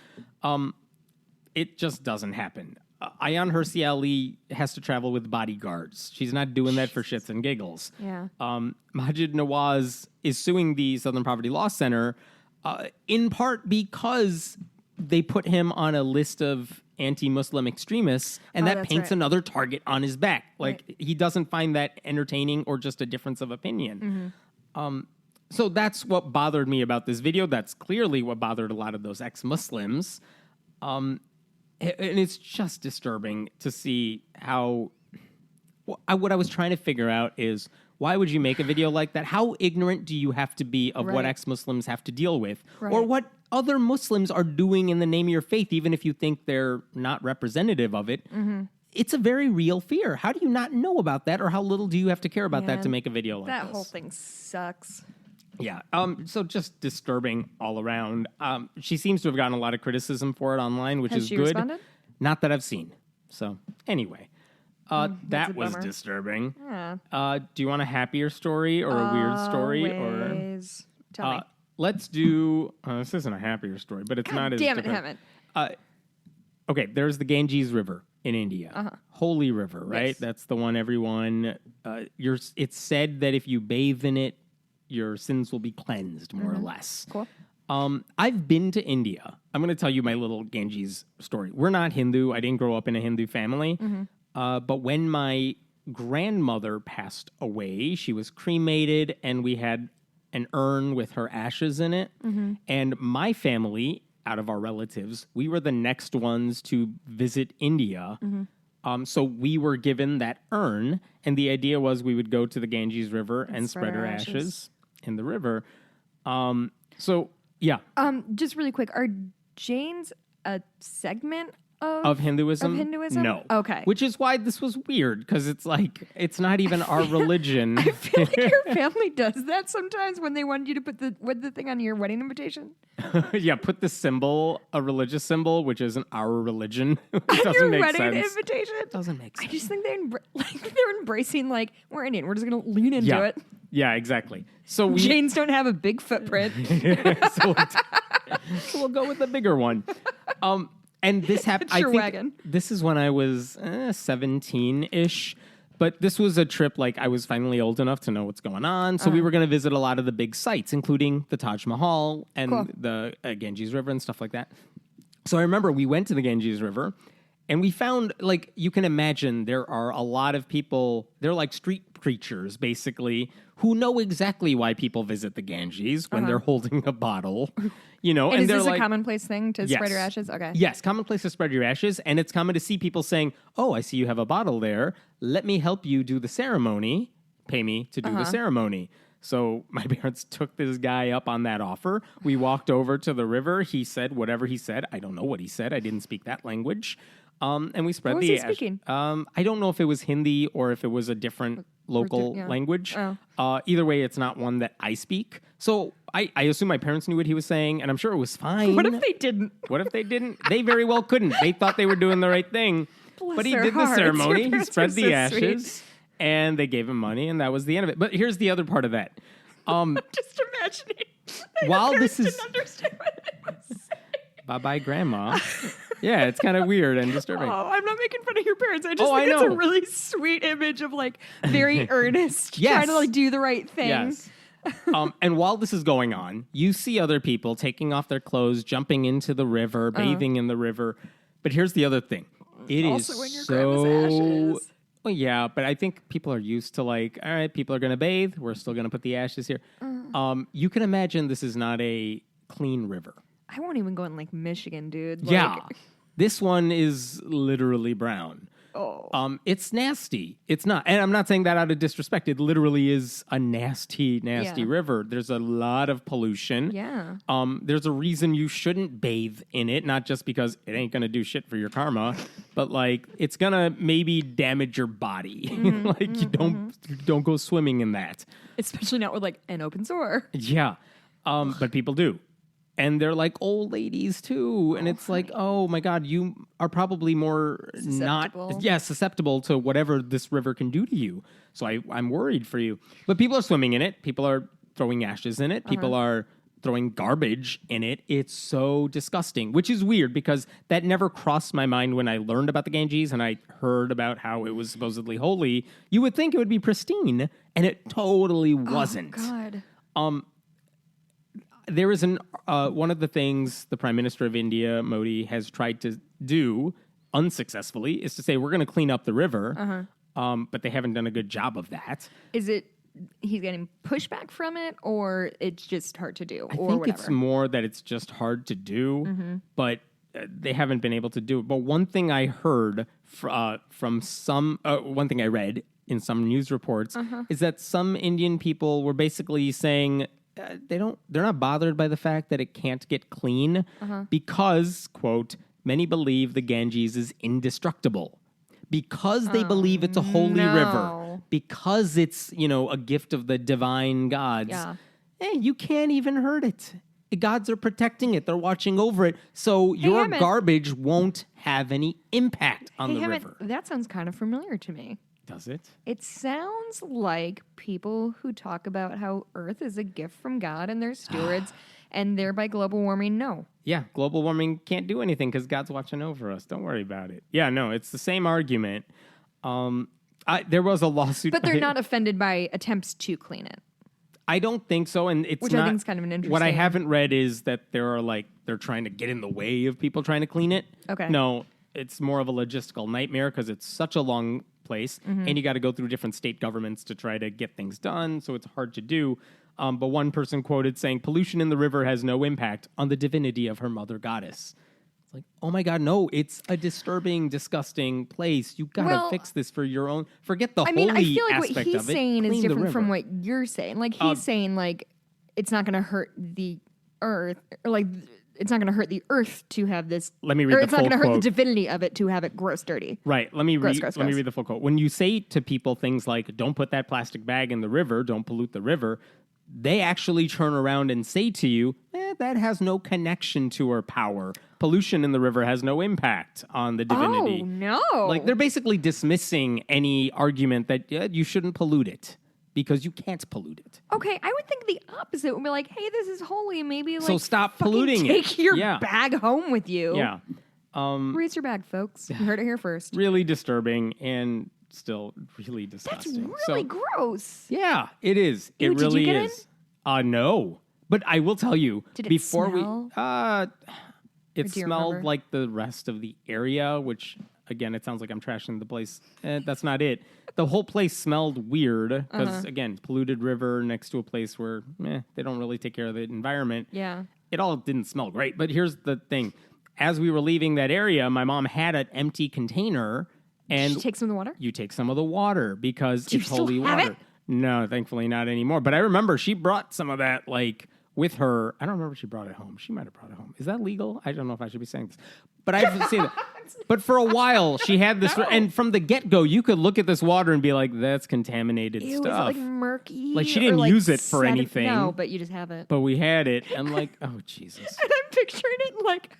It just doesn't happen. Ayaan Hirsi Ali has to travel with bodyguards. She's not doing that for shits and giggles. Yeah. Majid Nawaz is suing the Southern Poverty Law Center in part because they put him on a list of anti-Muslim extremists, and that that's paints right. another target on his back. Like, Right. he doesn't find that entertaining or just a difference of opinion. So that's what bothered me about this video. That's clearly what bothered a lot of those ex-Muslims. And it's just disturbing to see how... What I was trying to figure out is, why would you make a video like that? How ignorant do you have to be of what Right. ex-Muslims have to deal with? Or Right. what other Muslims are doing in the name of your faith, even if you think they're not representative of it? It's a very real fear. How do you not know about that, or how little do you have to care about that Man, to make a video like That this? whole thing sucks. Yeah. So just disturbing all around. She seems to have gotten a lot of criticism for it online, which Has is she good. responded? Not that I've seen. So anyway, that a was bummer. disturbing. Yeah. Do you want a happier story or a weird story? Or Always. Tell me. let's do. This isn't a happier story, but it's not as. Damn it, different. Hammond. Okay, there's the Ganges River in India, holy river, right? Yes. That's the one everyone. It's said that if you bathe in it, your sins will be cleansed, more or less. Cool. I've been to India. I'm going to tell you my little Ganges story. We're not Hindu. I didn't grow up in a Hindu family. But when my grandmother passed away, she was cremated, and we had an urn with her ashes in it. And my family, out of our relatives, we were the next ones to visit India So we were given that urn, and the idea was we would go to the Ganges River and spread our ashes in the river. So, yeah. Just really quick, are Jains a segment of Hinduism? Of Hinduism? No. Okay. Which is why this was weird, because it's like, it's not even our religion. I feel like your family does that sometimes when they want you to put the thing on your wedding invitation. Yeah, put the symbol, a religious symbol, which isn't our religion. It doesn't your make wedding sense. invitation? Doesn't make sense. I just think they're embracing, like, we're Indian. We're just going to lean into it. Yeah, exactly. So Jains don't have a big footprint. so we'll go with the bigger one. And this happened. I think wagon. This is when I was 17-ish. But this was a trip, like, I was finally old enough to know what's going on. So we were going to visit a lot of the big sites, including the Taj Mahal and the Ganges River and stuff like that. So I remember we went to the Ganges River, and we found, like, you can imagine there are a lot of people, they're like street preachers, basically, who know exactly why people visit the Ganges when they're holding a bottle, you know. And is they're this like, a commonplace thing to spread your ashes? Okay. Yes, commonplace to spread your ashes, and it's common to see people saying, oh, I see you have a bottle there. Let me help you do the ceremony. Pay me to do the ceremony. So my parents took this guy up on that offer. We walked over to the river. He said whatever he said. I don't know what he said. I didn't speak that language. And we spread What was the he speaking? I don't know if it was Hindi or if it was a different local language. Either way, it's not one that I speak. So I assume my parents knew what he was saying, and I'm sure it was fine. What if they didn't? What if they didn't? They very well couldn't. They thought they were doing the right thing. Bless But he their did the hearts. ceremony. Your He parents spread were the so ashes, sweet. and they gave him money, and that was the end of it. But here's the other part of that. Just imagining. While Your this parents is- didn't understand what they were saying. Bye-bye, Grandma. Yeah, it's kind of weird and disturbing. Oh, I'm not making fun of your parents. I just I think it's a know. really sweet image of, like, very earnest, Yes. trying to, like, do the right thing. Yes. And while this is going on, you see other people taking off their clothes, jumping into the river, bathing in the river. But here's the other thing. It is Also in your so... grandma's ashes. Well, yeah, but I think people are used to, like, all right, people are going to bathe. We're still going to put the ashes here. You can imagine this is not a clean river. I won't even go in, like, Michigan, dude. Like, Yeah. This one is literally brown. Oh. It's nasty. It's not. And I'm not saying that out of disrespect. It literally is a nasty, nasty Yeah. river. There's a lot of pollution. Yeah. There's a reason you shouldn't bathe in it, not just because it ain't going to do shit for your karma, but, like, it's going to maybe damage your body. Like, you don't go swimming in that. Especially not with, like, an open sore. Yeah. But people do. And they're like old ladies too. And it's like, oh my God, you are probably more Susceptible. susceptible to whatever this river can do to you. So I'm worried for you. But people are swimming in it. People are throwing ashes in it. People are throwing garbage in it. It's so disgusting, which is weird because that never crossed my mind when I learned about the Ganges and I heard about how it was supposedly holy. You would think it would be pristine, and it totally wasn't. Oh, God. There is one of the things the Prime Minister of India, Modi, has tried to do unsuccessfully is to say, we're going to clean up the river, but they haven't done a good job of that. Is it he's getting pushback from it, or it's just hard to do, I or think whatever? it's more that it's just hard to do, but they haven't been able to do it. But one thing I heard from some, one thing I read in some news reports is that some Indian people were basically saying, they're not bothered by the fact that it can't get clean because, quote, many believe the Ganges is indestructible. Because they believe it's a holy river. Because it's, a gift of the divine gods. Yeah. You can't even hurt it. The gods are protecting it. They're watching over it. So your Hammond. garbage won't have any impact on the Hammond, river. that sounds kind of familiar to me. Does it? It sounds like people who talk about how Earth is a gift from God and they're stewards, and thereby global warming. No. Yeah, global warming can't do anything because God's watching over us. Don't worry about it. Yeah, no, it's the same argument. There was a lawsuit. But they're not offended by attempts to clean it. I don't think so, and it's Which not. I think is kind of an interesting. What I haven't read is that they're trying to get in the way of people trying to clean it. Okay. No, it's more of a logistical nightmare because it's such a long place, and you got to go through different state governments to try to get things done, so it's hard to do. But one person quoted saying, pollution in the river has no impact on the divinity of her mother goddess. It's like, oh my God, no, it's a disturbing, disgusting place. You got to fix this for your own. Forget the holy I feel like what aspect he's of it. saying is Clean the different from river. what you're saying. Like he's saying like it's not going to hurt the earth, or like it's not going to hurt the earth to have this. Let me read or the it's not full going to hurt quote. the divinity of it to have it gross dirty. Right. Let me read gross. the full quote. When you say to people things like, don't put that plastic bag in the river, don't pollute the river, they actually turn around and say to you, that has no connection to our power. Pollution in the river has no impact on the divinity. Oh, no. Like, they're basically dismissing any argument that you shouldn't pollute it because you can't pollute it. Okay, I would think the opposite would be like, hey, this is holy. Maybe like So stop fucking polluting it. take your Yeah. bag home with you. Yeah. Raise your bag, folks. You heard it here first. Really disturbing and still really That's disgusting. really gross. Yeah, it is. Ew, It did really you get is. No. But I will tell you, Did it before smell? it do you smelled remember? like the rest of the area, which again, it sounds like I'm trashing the place. That's not it. The whole place smelled weird because again, polluted river next to a place where they don't really take care of the environment. Yeah. It all didn't smell great. But here's the thing. As we were leaving that area, my mom had an empty container and Did you take some of the water? you take some of the water because you it's still holy have water. it? No, thankfully not anymore. But I remember she brought some of that like with her. I don't remember if she brought it home. She might have brought it home. Is that legal? I don't know if I should be saying this. But I've seen it. But for a while, she had this. And from the get-go, you could look at this water and be like, that's contaminated Ew, stuff. is it like murky? Like, she or, didn't like, use it for anything. No, but you just have it. But we had it. And like, oh, Jesus. And I'm picturing it like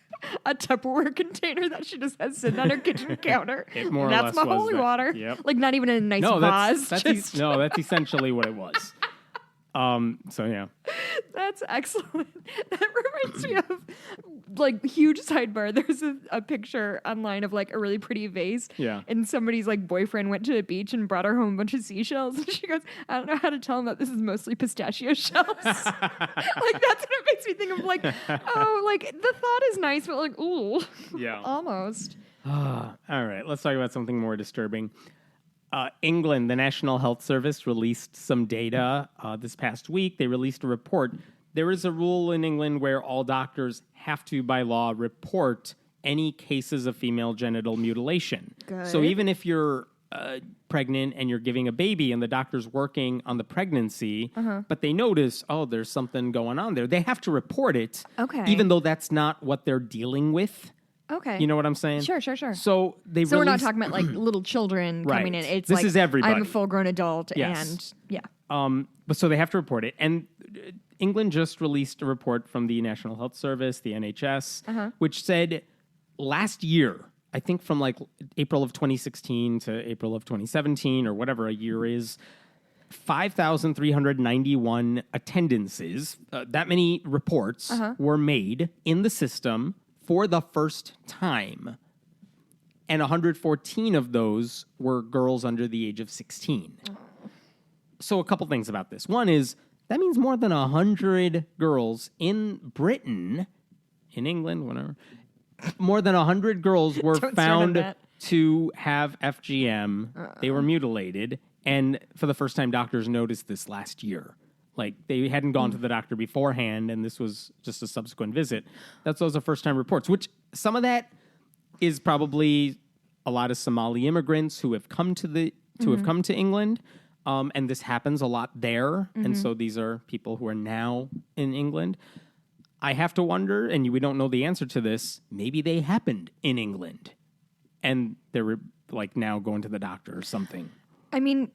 a Tupperware container that she just has sitting on her kitchen counter. It more or That's less my was holy that. wame. Yep. Like not even in a nice No, vase. that's that's essentially what it was. So yeah. That's excellent. That reminds me of like huge sidebar. There's a picture online of like a really pretty vase. Yeah. And somebody's like boyfriend went to the beach and brought her home a bunch of seashells. And she goes, I don't know how to tell him that this is mostly pistachio shells. Like that's what it makes me think of. Like, oh, like the thought is nice, but like, ooh. Yeah. Almost. All right, let's talk about something more disturbing. England, the National Health Service, released some data this past week. They released a report. There is a rule in England where all doctors have to, by law, report any cases of female genital mutilation. Good. So even if you're pregnant and you're giving a baby and the doctor's working on the pregnancy, but they notice, there's something going on there, they have to report it, Okay. even though that's not what they're dealing with. Okay. You know what I'm saying? Sure. So So we're not talking about like little children coming in. Right. It's This like is everybody. I'm a full-grown adult, Yes. and yeah. But so they have to report it. And England just released a report from the National Health Service, the NHS, which said last year, I think from like April of 2016 to April of 2017 or whatever a year is, 5,391 attendances, that many reports were made in the system for the first time. And 114 of those were girls under the age of 16. So a couple things about this. One is that means more than 100 girls in Britain, in England, whatever, more than 100 girls were Don't start on found that. to have FGM. They were mutilated. And for the first time, doctors noticed this last year. Like, they hadn't gone to the doctor beforehand, and this was just a subsequent visit. Those are first-time reports, which some of that is probably a lot of Somali immigrants who have come to have come to England, and this happens a lot there. And so these are people who are now in England. I have to wonder, and we don't know the answer to this, maybe they happened in England, and they're like now going to the doctor or something. I mean,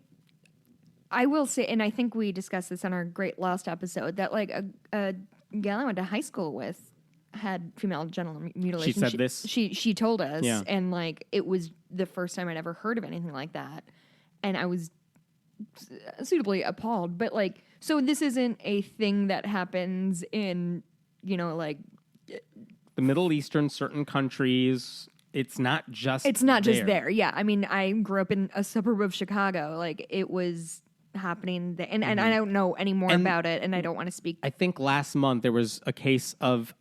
I will say, and I think we discussed this on our Great Lost episode, that like a gal I went to high school with had female genital mutilation. She said this? She told us, Yeah. and like it was the first time I'd ever heard of anything like that, and I was suitably appalled. But like, so this isn't a thing that happens in, like The Middle Eastern, certain countries, it's not just just there. Yeah, I mean, I grew up in a suburb of Chicago. Like it was happening there, and I don't know any more about it, and I don't want to speak. I think last month there was a case of,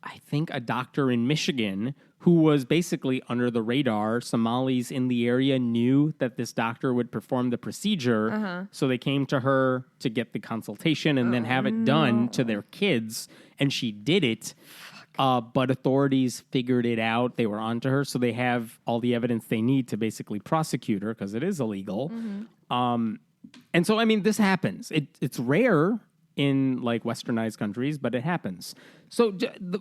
a doctor in Michigan who was basically under the radar. Somalis in the area knew that this doctor would perform the procedure, so they came to her to get the consultation and then have it done to their kids, and she did it. But authorities figured it out. They were onto her, so they have all the evidence they need to basically prosecute her because it is illegal. And so, I mean, this happens. It's rare in like westernized countries, but it happens. So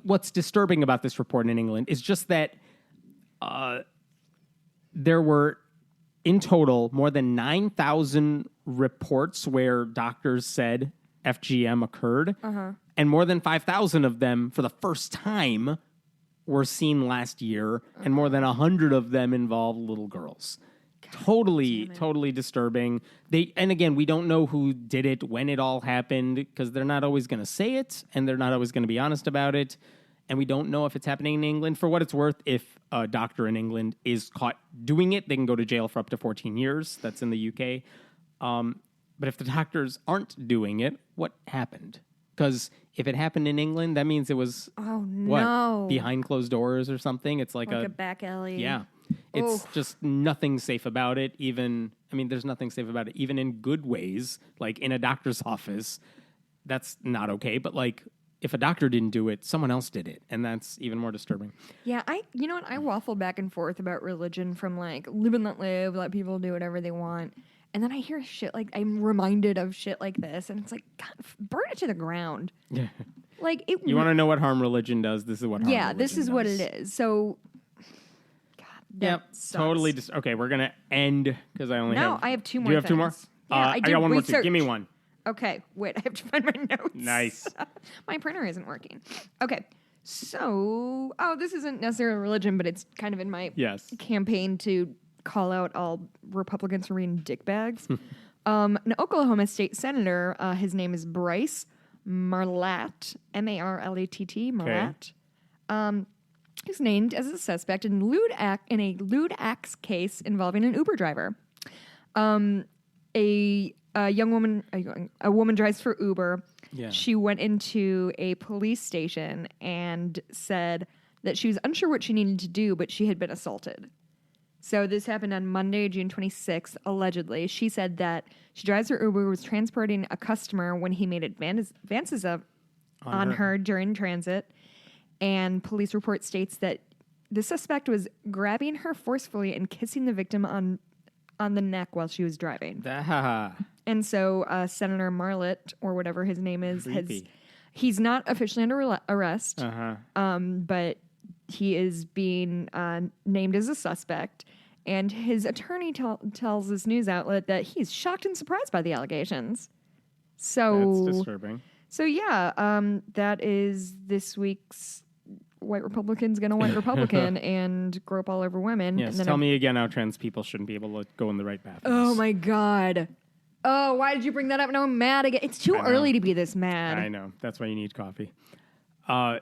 what's disturbing about this report in England is just that there were, in total, more than 9,000 reports where doctors said FGM occurred. And more than 5,000 of them, for the first time, were seen last year. And more than 100 of them involved little girls. Totally disturbing. And again, we don't know who did it, when it all happened, because they're not always going to say it, and they're not always going to be honest about it. And we don't know if it's happening in England. For what it's worth, if a doctor in England is caught doing it, they can go to jail for up to 14 years. That's in the UK. But if the doctors aren't doing it, what happened? Because if it happened in England, that means it was behind closed doors or something. It's like a back alley. Yeah. It's just nothing safe about it. There's nothing safe about it, even in good ways, like in a doctor's office. That's not okay. But like, if a doctor didn't do it, someone else did it. And that's even more disturbing. Yeah, you know what? I waffle back and forth about religion from like live and let live, let people do whatever they want. And then I hear shit like, I'm reminded of shit like this. And it's like, God, burn it to the ground. Yeah. Like you want to know what harm religion does? This is what harm religion this is does. what it is. So, God, that sucks. Totally. Okay, we're going to end because I only have... I have two more Do you have two more? Yeah, I got one more too. Give me one. Okay, wait, I have to find my notes. Nice. My printer isn't working. Okay, so, this isn't necessarily religion, but it's kind of in my campaign to call out all Republicans for being dickbags. An Oklahoma state senator, his name is Bryce Marlatt, Marlatt, Marlatt. He's named as a suspect in a lewd acts case involving an Uber driver. A woman drives for Uber. Yeah. She went into a police station and said that she was unsure what she needed to do, but she had been assaulted. So this happened on Monday, June 26th, allegedly. She said that she drives her Uber, was transporting a customer when he made advances on her during transit. And police report states that the suspect was grabbing her forcefully and kissing the victim on the neck while she was driving. And so Senator Marlatt, or whatever his name is, he's not officially under arrest, but he is being named as a suspect. And his attorney tells this news outlet that he's shocked and surprised by the allegations. So that's disturbing. So that is this week's white Republican's gonna white Republican and grow up all over women. Yes, and then tell me again how trans people shouldn't be able to go in the right bathrooms. Oh my God. Oh, why did you bring that up? Now I'm mad again. It's too early to be this mad. I know. That's why you need coffee. Yeah.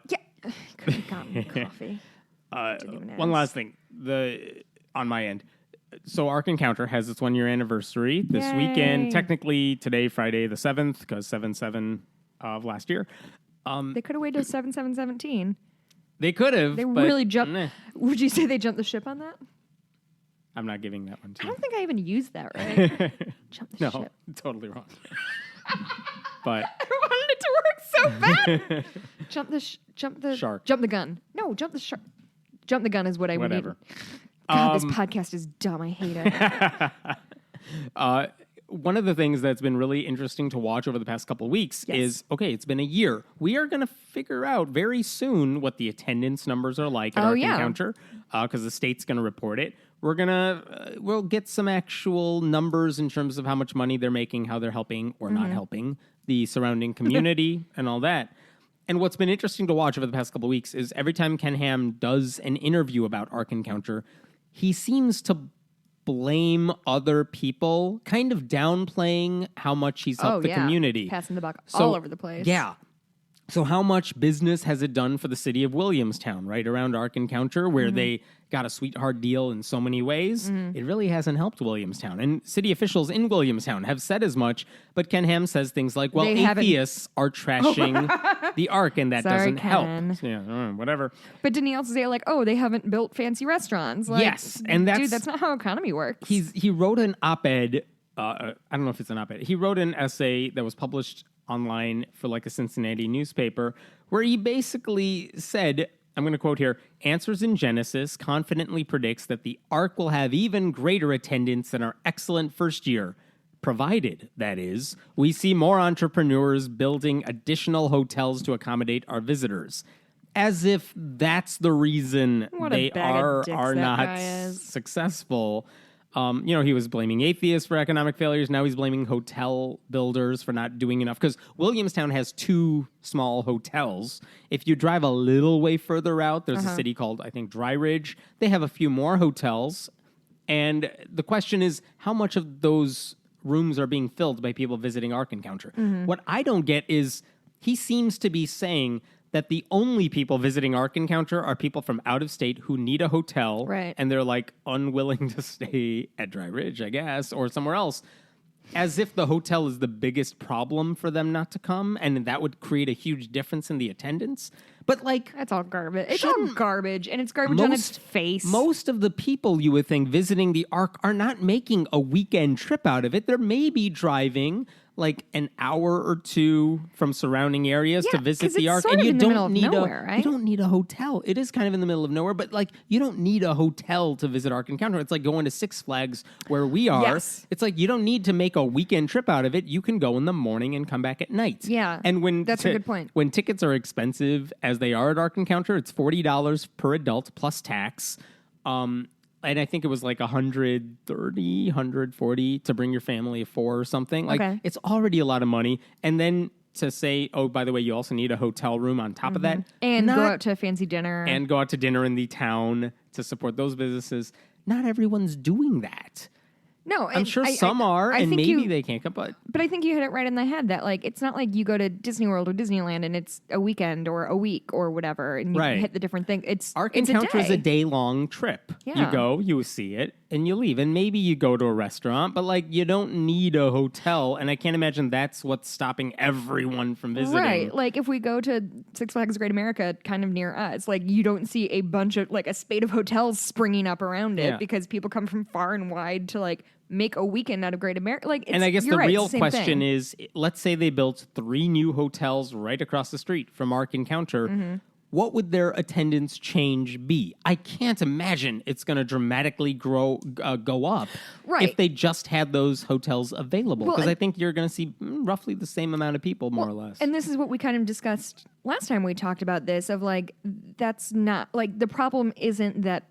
Could have gotten me coffee. One last thing. On my end. So Ark Encounter has its 1-year anniversary this weekend. Technically today, Friday the 7th, because 7/7 of last year. They could have waited till 7/7/17. They could have. They really jumped. Would you say they jumped the ship on that? I'm not giving that one to you. I don't think I even used that right. Jump the ship. No, totally wrong. But I wanted it to work so bad. Jump the shark. Jump the gun. No, jump the shark. Jump the gun is what I would need. God, this podcast is dumb. I hate it. One of the things that's been really interesting to watch over the past couple of weeks is, it's been a year. We are going to figure out very soon what the attendance numbers are like at Ark Encounter, because the state's going to report it. We'll get some actual numbers in terms of how much money they're making, how they're helping or not helping the surrounding community and all that. And what's been interesting to watch over the past couple of weeks is every time Ken Ham does an interview about Ark Encounter, he seems to blame other people, kind of downplaying how much he's helped the community. Passing the buck all over the place. Yeah. So how much business has it done for the city of Williamstown, right around Ark Encounter, where they got a sweetheart deal in so many ways? It really hasn't helped Williamstown. And city officials in Williamstown have said as much, but Ken Ham says things like, well, atheists are trashing the Ark, and that doesn't help. Yeah, whatever. But didn't he also say, like, they haven't built fancy restaurants? Like, yes, and that's not how economy works. He wrote an op-ed, I don't know if it's an op-ed. He wrote an essay that was published online for like a Cincinnati newspaper where he basically said, I'm going to quote here, Answers in Genesis confidently predicts that the Ark will have even greater attendance than our excellent first year, provided, that is, we see more entrepreneurs building additional hotels to accommodate our visitors. As if that's the reason they are not successful. He was blaming atheists for economic failures. Now he's blaming hotel builders for not doing enough. Because Williamstown has 2 small hotels. If you drive a little way further out, there's a city called, I think, Dry Ridge. They have a few more hotels. And the question is, how much of those rooms are being filled by people visiting Ark Encounter? What I don't get is he seems to be saying that the only people visiting Ark Encounter are people from out of state who need a hotel, right? And they're like unwilling to stay at Dry Ridge, I guess, or somewhere else, as if the hotel is the biggest problem for them not to come, and that would create a huge difference in the attendance. But like, that's all garbage. It's all garbage, and it's garbage on its face. Most of the people you would think visiting the Ark are not making a weekend trip out of it. They're maybe driving like an hour or 2 from surrounding areas to visit the Ark, and you don't need you don't need a hotel. It is kind of in the middle of nowhere, but like you don't need a hotel to visit Ark Encounter. It's like going to Six Flags where we are. Yes. It's like you don't need to make a weekend trip out of it. You can go in the morning and come back at night. Yeah, and that's a good point. When tickets are expensive as they are at Ark Encounter, it's $40 per adult plus tax. And I think it was like $130, $140 to bring your family of 4 or something. Like it's already a lot of money. And then to say, oh, by the way, you also need a hotel room on top of that. And go out to a fancy dinner. And go out to dinner in the town to support those businesses. Not everyone's doing that. No, I'm sure some are, and maybe they can't come. But I think you hit it right in the head that like it's not like you go to Disney World or Disneyland and it's a weekend or a week or whatever, and you hit the different thing. Ark Encounter is a day-long trip. Yeah. You go, you see it, and you leave, and maybe you go to a restaurant, but like you don't need a hotel. And I can't imagine that's what's stopping everyone from visiting. Right, like if we go to Six Flags Great America, kind of near us, like you don't see a bunch of like a spate of hotels springing up around it because people come from far and wide to like make a weekend out of Great America. Like, and I guess the real question is, let's say they built 3 new hotels right across the street from Ark Encounter. What would their attendance change be? I can't imagine it's going to dramatically go up if they just had those hotels available. Because I think you're going to see roughly the same amount of people, more or less. And this is what we kind of discussed last time we talked about this, of like, that's not, like, the problem isn't that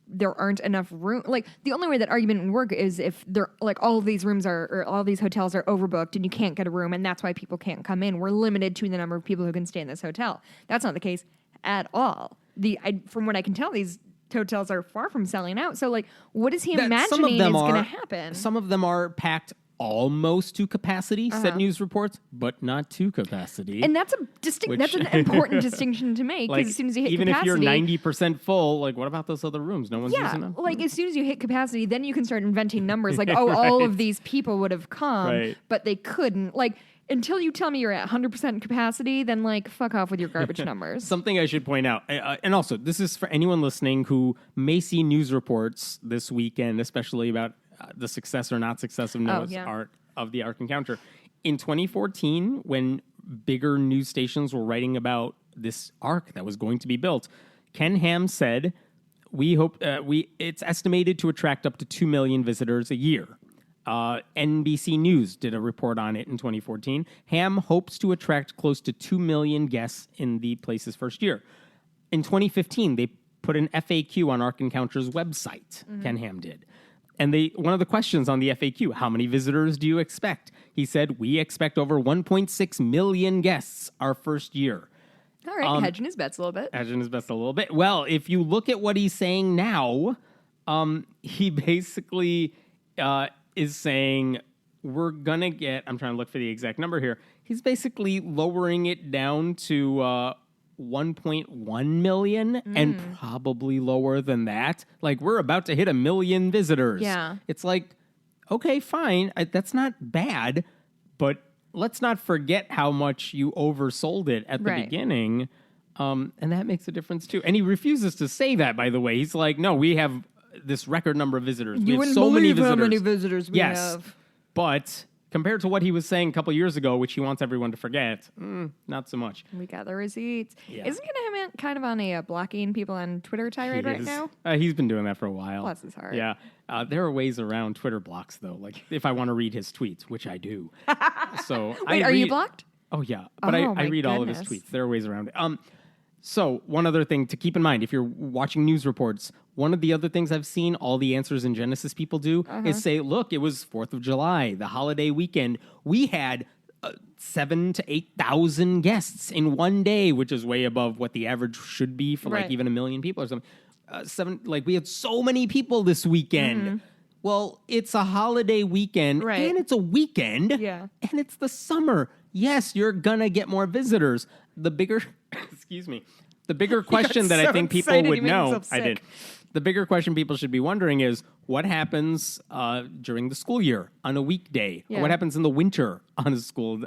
there aren't enough room. Like the only way that argument would work is if they're like all of these rooms are, or all these hotels are overbooked and you can't get a room, and that's why people can't come in. We're limited to the number of people who can stay in this hotel. That's not the case at all. From what I can tell, these hotels are far from selling out. So like, what is he imagining is going to happen? Some of them are packed almost to capacity, said news reports, but not to capacity. And that's that's an important distinction to make, because like, as soon as you hit even capacity, if you're 90% full, like what about those other rooms? No one's using them. Like as soon as you hit capacity, then you can start inventing numbers like, oh, all of these people would have come, but they couldn't. Like until you tell me you're at 100% capacity, then like fuck off with your garbage numbers. Something I should point out, and also this is for anyone listening who may see news reports this weekend, especially about the success or not success of Noah's Ark, of the Ark Encounter. In 2014, when bigger news stations were writing about this Ark that was going to be built, Ken Ham said, "We hope it's estimated to attract up to 2 million visitors a year." NBC News did a report on it in 2014. Ham hopes to attract close to 2 million guests in the place's first year. In 2015, they put an FAQ on Ark Encounter's website. Ken Ham did. And one of the questions on the FAQ, how many visitors do you expect? He said, we expect over 1.6 million guests our first year. All right, hedging his bets a little bit. Hedging his bets a little bit. Well, if you look at what he's saying now, he basically is saying we're going to get, I'm trying to look for the exact number here. He's basically lowering it down to 1.1 million and probably lower than that. Like we're about to hit 1 million visitors. Yeah. It's like, okay, fine. That's not bad, but let's not forget how much you oversold it at the beginning. And that makes a difference too. And he refuses to say that, by the way. He's like, no, we have this record number of visitors. You wouldn't believe how many visitors we have. But compared to what he was saying a couple years ago, which he wants everyone to forget, not so much. We got the receipts. Yeah. Isn't him kind of on a blocking people on Twitter tirade right now? He's been doing that for a while. Bless his heart. Yeah. There are ways around Twitter blocks, though. Like, if I want to read his tweets, which I do. So Wait, are you blocked? Oh, yeah. But I read all of his tweets. There are ways around it. So one other thing to keep in mind, if you're watching news reports, one of the other things I've seen all the Answers in Genesis people do is say, look, it was 4th of July, the holiday weekend. We had 7,000 to 8,000 guests in one day, which is way above what the average should be for like even 1 million people or something. We had so many people this weekend. Well, it's a holiday weekend and it's a weekend and it's the summer. Yes, you're gonna get more visitors. The bigger, excuse me, the bigger question that I think people would know, I did. The bigger question people should be wondering is what happens during the school year on a weekday? Or what happens in the winter on a school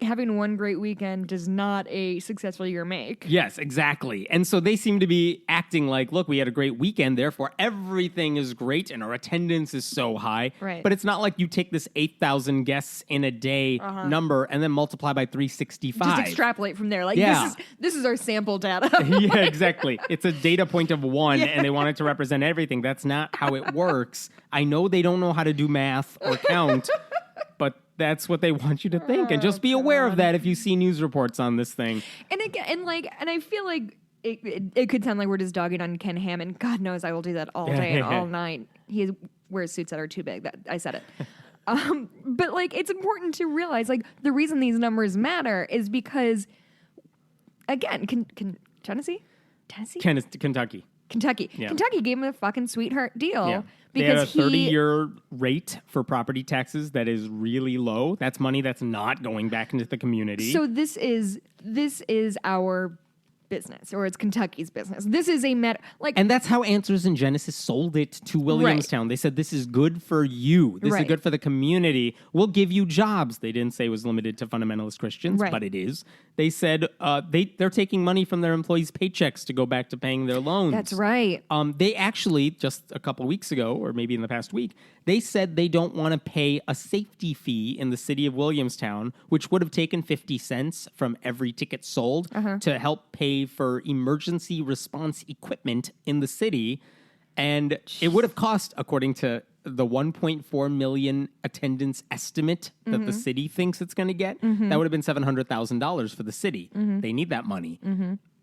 having one great weekend does not a successful year make. Yes, exactly. And so they seem to be acting like, look, we had a great weekend, therefore everything is great and our attendance is so high. Right. But it's not like you take this 8,000 guests in a day number and then multiply by 365. Just extrapolate from there. Like this is our sample data. Yeah, exactly. It's a data point of 1 and they want it to represent everything. That's not how it works. I know they don't know how to do math or count, but that's what they want you to think. And just be aware of that if you see news reports on this thing. And again, and I feel like it could sound like we're just dogging on Ken Ham, and God knows I will do that all day and all night. He wears suits that are too big. I said it. But like, it's important to realize like the reason these numbers matter is because, again, Kentucky. Yeah. Kentucky gave him a fucking sweetheart deal because they had a 30-year rate for property taxes that is really low. That's money that's not going back into the community. So this is our business, or it's Kentucky's business. This is a and that's how Answers in Genesis sold it to Williamstown. Right. They said, this is good for you. This is good for the community. We'll give you jobs. They didn't say it was limited to fundamentalist Christians, but it is. They said they're taking money from their employees' paychecks to go back to paying their loans. That's right. They actually, just a couple weeks ago, or maybe in the past week, they said they don't want to pay a safety fee in the city of Williamstown, which would have taken 50 cents from every ticket sold to help pay for emergency response equipment in the city. And it would have cost, according to the 1.4 million attendance estimate that the city thinks it's going to get, that would have been $700,000 for the city. They need that money.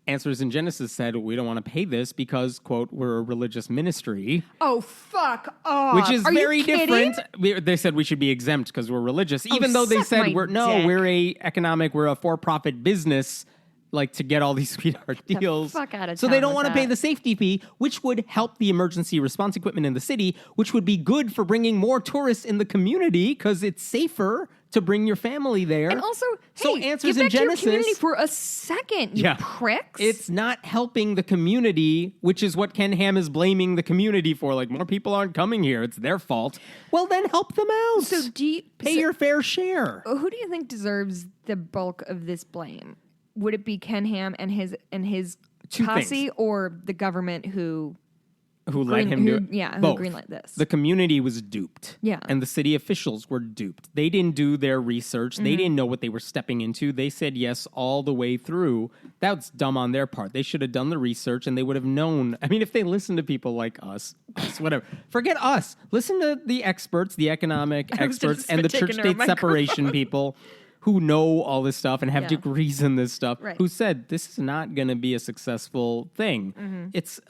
Answers in Genesis said, we don't want to pay this because, quote, we're a religious ministry. Oh, fuck off. Which is very different. They said we should be exempt because we're religious, even though they said we're a for-profit business, like to get all these sweetheart deals. The fuck out of so they don't want to pay the safety fee, which would help the emergency response equipment in the city, which would be good for bringing more tourists in the community because it's safer to bring your family there. And also, Answers get back in Genesis, to your community for a second, you pricks. It's not helping the community, which is what Ken Ham is blaming the community for. Like, more people aren't coming here. It's their fault. Well, then help them out. So pay your fair share. Who do you think deserves the bulk of this blame? Would it be Ken Ham and his posse, or the government who let him do it? Yeah, who Both. greenlit this? The community was duped. Yeah. And the city officials were duped. They didn't do their research. They didn't know what they were stepping into. They said yes all the way through. That's dumb on their part. They should have done the research and they would have known. I mean, if they listened to people like us, whatever. Forget us. Listen to the experts, the economic experts, and the church-state separation people who know all this stuff and have degrees in this stuff, who said this is not going to be a successful thing. It's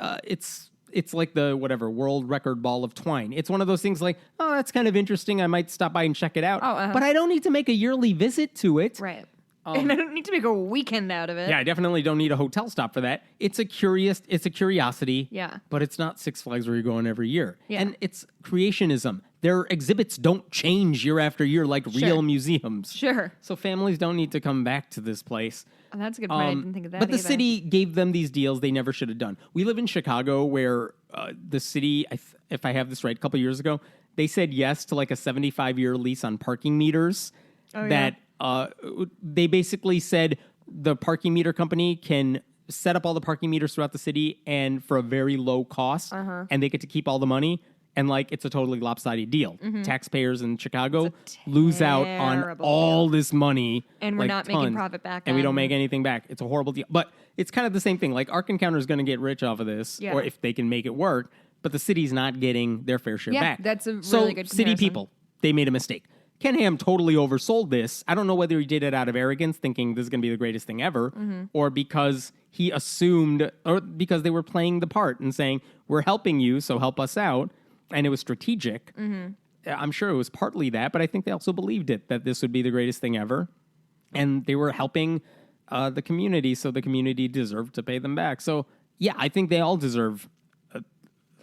like the world record ball of twine. It's one of those things like, oh, that's kind of interesting. I might stop by and check it out. But I don't need to make a yearly visit to it. Right. And I don't need to make a weekend out of it. Yeah, I definitely don't need a hotel stop for that. It's a curiosity. Yeah. But it's not Six Flags where you're going every year. Yeah. And it's creationism. Their exhibits don't change year after year like real museums. Sure. So families don't need to come back to this place. Oh, that's a good point. I didn't think of that But the city gave them these deals they never should have done. We live in Chicago where the city, if I have this right, a couple years ago, they said yes to like a 75-year lease on parking meters they basically said the parking meter company can set up all the parking meters throughout the city and for a very low cost, and they get to keep all the money. And like, it's a totally lopsided deal. Taxpayers in Chicago lose out on terrible all this money. And we're like, not making tons, profit back and we don't on- make anything back. It's a horrible deal. But it's kind of the same thing. Like, Ark Encounter is going to get rich off of this, Yeah. or if they can make it work. But the city's not getting their fair share Yeah, back. that's a really so good city comparison. people, they made a mistake. Ken Ham totally oversold this. I don't know whether he did it out of arrogance, thinking this is going to be the greatest thing ever, or because he assumed, or because they were playing the part and saying, we're helping you, so help us out. And it was strategic. I'm sure it was partly that, but I think they also believed it, that this would be the greatest thing ever. And they were helping the community, so the community deserved to pay them back. So, yeah, I think they all deserve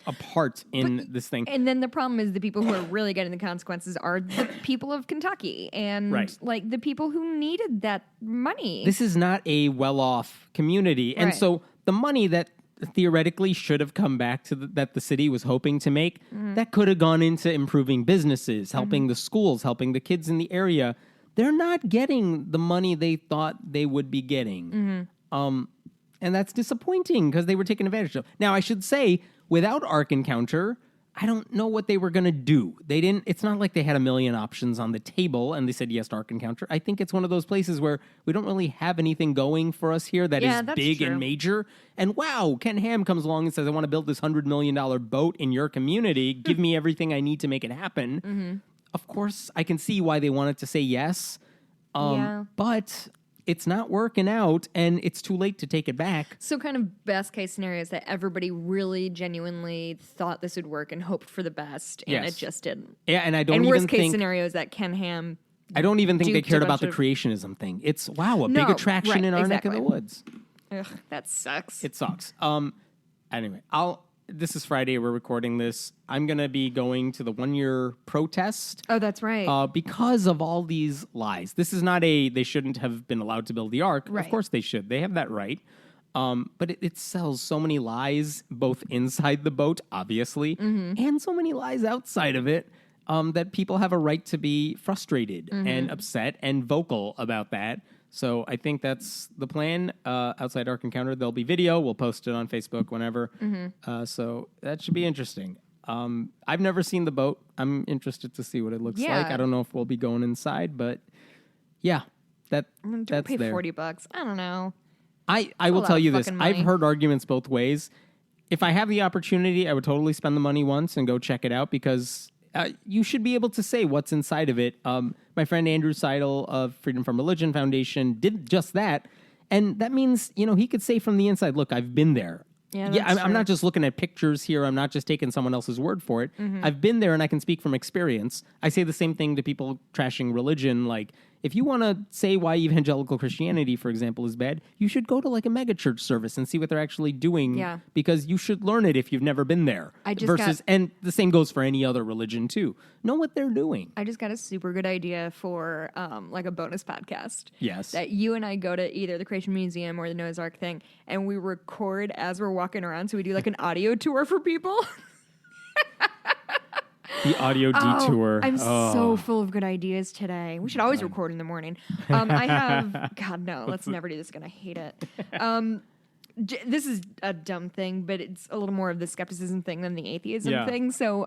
a part in this thing. And then the problem is the people who are really getting the consequences are the people of Kentucky and Right. like the people who needed that money. This is not a well-off community. And Right. so the money that theoretically should have come back to that the city was hoping to make, that could have gone into improving businesses, helping the schools, helping the kids in the area. They're not getting the money they thought they would be getting. And that's disappointing because they were taken advantage of. Now, I should say, without Ark Encounter, I don't know what they were going to do. They didn't. It's not like they had a million options on the table and they said yes to Ark Encounter. I think it's one of those places where we don't really have anything going for us here that Yeah, is that's big true. and major. And wow, Ken Ham comes along and says, I want to build this $100 million boat in your community. Give me everything I need to make it happen. Of course, I can see why they wanted to say yes. Yeah. But it's not working out and it's too late to take it back. So kind of best case scenario is that everybody really genuinely thought this would work and hoped for the best, and Yes. it just didn't. Yeah, and I don't And even worst case think scenario is that Ken Ham. I don't even think they duped a cared about bunch the of- creationism thing. It's wow, a No, big attraction right, in our neck of the exactly. woods. Ugh, that sucks. It sucks. Anyway, this is Friday, we're recording this. I'm gonna be going to the 1-year protest. Oh, that's right. Because of all these lies. This is not they shouldn't have been allowed to build the Ark. Right. Of course they should. They have that right. But it sells so many lies, both inside the boat, obviously, and so many lies outside of it, that people have a right to be frustrated and upset and vocal about that. So I think that's the plan. Outside Ark Encounter, there'll be video. We'll post it on Facebook whenever. So that should be interesting. I've never seen the boat. I'm interested to see what it looks Yeah. like. I don't know if we'll be going inside, but yeah, Don't that's pay there. $40. I don't know. I a will lot tell of you this. fucking I've money. heard arguments both ways. If I have the opportunity, I would totally spend the money once and go check it out because you should be able to say what's inside of it. My friend Andrew Seidel of Freedom from Religion Foundation did just that. And that means, he could say from the inside, look, I've been there. Yeah, I'm that's not true. just looking at pictures here. I'm not just taking someone else's word for it. I've been there and I can speak from experience. I say the same thing to people trashing religion. Like, if you want to say why evangelical Christianity, for example, is bad, you should go to like a megachurch service and see what they're actually doing. Yeah. Because you should learn it if you've never been there. I just got- and the same goes for any other religion too. Know what they're doing. I just got a super good idea for like a bonus podcast. Yes. That you and I go to either the Creation Museum or the Noah's Ark thing, and we record as we're walking around. So we do like an audio tour for people. The audio detour. I'm so full of good ideas today. We should always record in the morning. I have, God, no, let's never do this again. I hate it. This is a dumb thing, but it's a little more of the skepticism thing than the atheism thing. So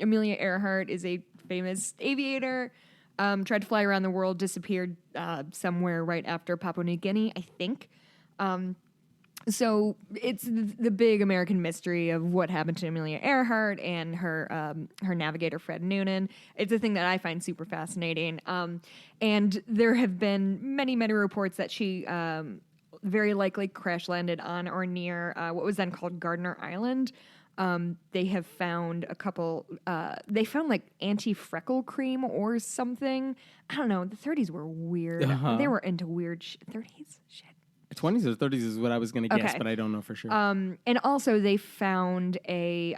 Amelia Earhart is a famous aviator, tried to fly around the world, disappeared somewhere right after Papua New Guinea, I think. So it's the big American mystery of what happened to Amelia Earhart and her navigator Fred Noonan. It's a thing that I find super fascinating. And there have been many, many reports that she very likely crash landed on or near what was then called Gardner Island. They have found a couple. They found like anti-freckle cream or something. I don't know. The 30s were weird. They were into weird 30s shit. 20s or 30s is what I was going to guess, Okay. but I don't know for sure. And also they found a,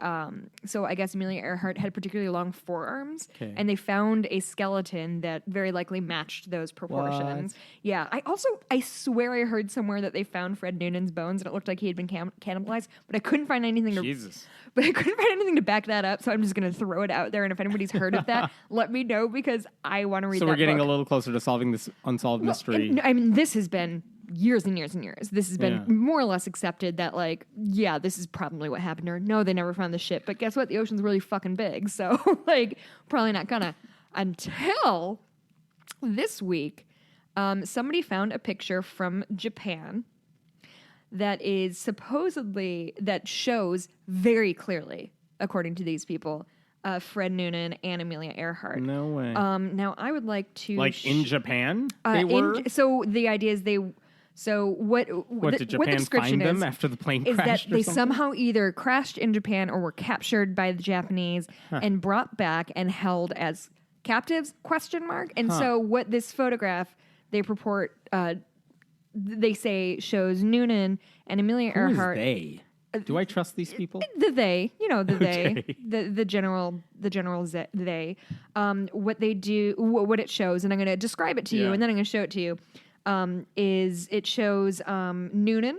so I guess Amelia Earhart had particularly long forearms, Okay. and they found a skeleton that very likely matched those proportions. Yeah. I swear I heard somewhere that they found Fred Noonan's bones and it looked like he had been cannibalized, but I couldn't find anything Jesus. but I couldn't find anything to back that up. So I'm just going to throw it out there. And if anybody's heard of that, let me know because I want to read So that we're getting book. a little closer to solving this unsolved mystery. I mean, this has been years and years and years. This has been more or less accepted that, like, yeah, this is probably what happened. Or no, they never found the ship. But guess what? The ocean's really fucking big. So, like, probably not gonna. Until this week, somebody found a picture from Japan that is supposedly, that shows very clearly, according to these people, Fred Noonan and Amelia Earhart. No way. Now, I would like to... Like in Japan, they were? So the idea is they... So what did Japan find them after the plane is crashed that or they something? somehow either crashed in Japan or were captured by the Japanese and brought back and held as captives, ? And so what this photograph, they purport... they say shows Noonan and Amelia Earhart. Who is they? Do I trust these people? The they, the Okay. they, the general they. What they do, what it shows, and I'm going to describe it to you, and then I'm going to show it to you. Is it shows Noonan.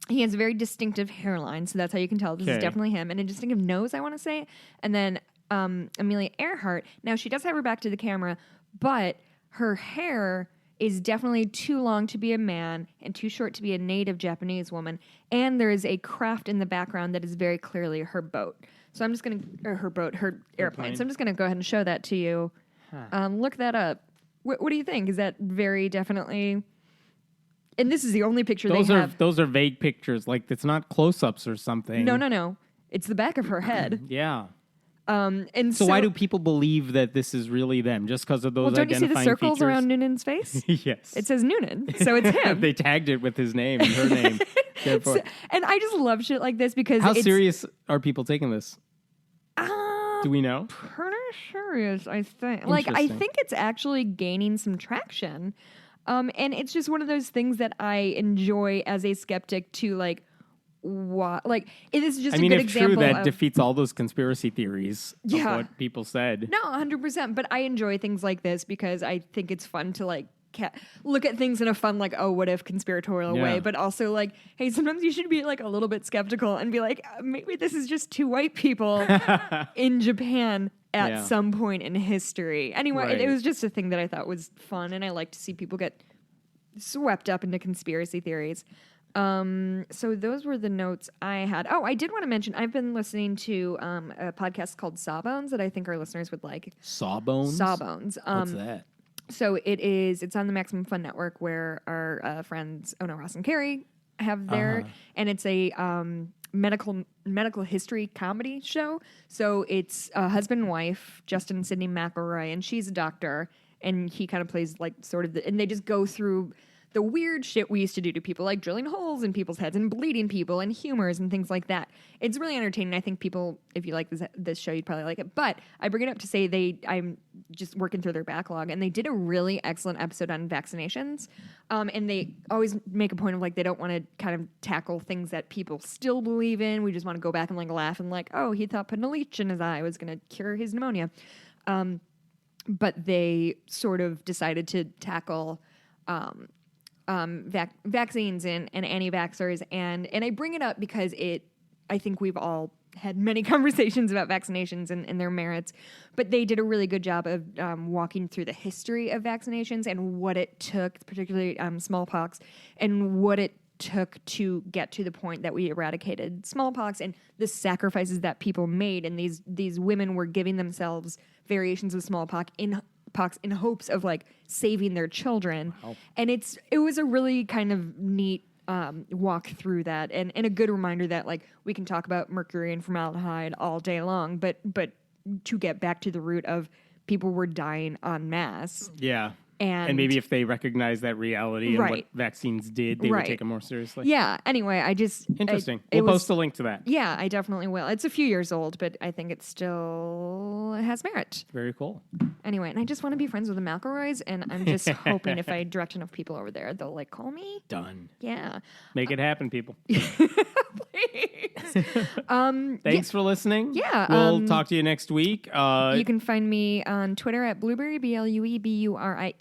He has a very distinctive hairline, so that's how you can tell this is definitely him, and a distinctive nose, I want to say. And then Amelia Earhart. Now she does have her back to the camera, but her hair is definitely too long to be a man and too short to be a native Japanese woman. And there is a craft in the background that is very clearly her boat. So I'm just going to, her airplane. So I'm just going to go ahead and show that to you. Look that up. What do you think? Is that very definitely... And this is the only picture they have. Those are vague pictures. Like, it's not close-ups or something. No. It's the back of her head. Yeah. And so why do people believe that this is really them? Just because of those don't you see the circles features? around Noonan's face? Yes. It says Noonan, so it's him. They tagged it with his name and her name. So, and I just love shit like this because How serious are people taking this? Do we know? Pretty serious, I think. Like, I think it's actually gaining some traction. And it's just one of those things that I enjoy as a skeptic to, like, like, it is just a good example. True, that defeats all those conspiracy theories of what people said. No, 100%. But I enjoy things like this because I think it's fun to, like, look at things in a fun, like, oh, what if conspiratorial way. But also, like, hey, sometimes you should be, like, a little bit skeptical and be like, maybe this is just two white people in Japan at some point in history. Anyway, it was just a thing that I thought was fun. And I like to see people get swept up into conspiracy theories. So those were the notes I had. Oh, I did want to mention, I've been listening to a podcast called Sawbones that I think our listeners would like. Sawbones? Sawbones. What's that? So it's on the Maximum Fun Network where our friends Ona, Ross, and Carrie have their, and it's a medical history comedy show. So it's a husband and wife, Justin and Sydney McElroy, and she's a doctor, and he kind of plays like sort of and they just go through the weird shit we used to do to people, like drilling holes in people's heads and bleeding people and humors and things like that. It's really entertaining. I think people, if you like this show, you'd probably like it. But I bring it up to say I'm just working through their backlog, and they did a really excellent episode on vaccinations. And they always make a point of, like, they don't want to kind of tackle things that people still believe in. We just want to go back and, like, laugh and, like, oh, he thought putting a leech in his eye was going to cure his pneumonia. But they sort of decided to tackle vaccines and anti-vaxxers, and I bring it up because I think we've all had many conversations about vaccinations and their merits, but they did a really good job of walking through the history of vaccinations and what it took, particularly smallpox, and what it took to get to the point that we eradicated smallpox, and the sacrifices that people made, and these women were giving themselves variations of smallpox in hopes of, like, saving their children. Wow. And it was a really kind of neat walk through that, and a good reminder that, like, we can talk about mercury and formaldehyde all day long, but to get back to the root of people were dying en masse. Yeah. And maybe if they recognize that reality and what vaccines did, they would take it more seriously. Yeah. Anyway, Interesting. We'll post a link to that. Yeah, I definitely will. It's a few years old, but I think it still has merit. Very cool. Anyway, and I just want to be friends with the McElroys, and I'm just hoping if I direct enough people over there, they'll, like, call me. Done. Yeah. Make it happen, people. Please. Thanks for listening. Yeah. We'll talk to you next week. You can find me on Twitter at Blueberry, BLUEBURIE.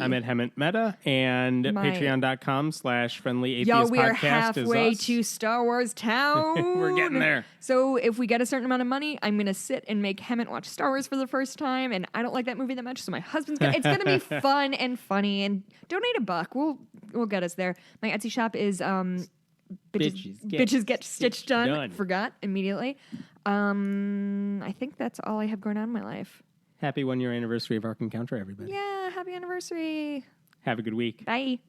I'm at Hemant Meta, and patreon.com/friendly atheist Yo, we are podcast halfway to Star Wars Town. We're getting there. So if we get a certain amount of money, I'm going to sit and make Hemant watch Star Wars for the first time, and I don't like that movie that much, so my husband's going to... It's going to be fun and funny, and donate $1. We'll will get us there. My Etsy shop is Bitches get stitched done. Forgot immediately. I think that's all I have going on in my life. Happy 1 year anniversary of Ark Encounter, everybody. Yeah, happy anniversary. Have a good week. Bye.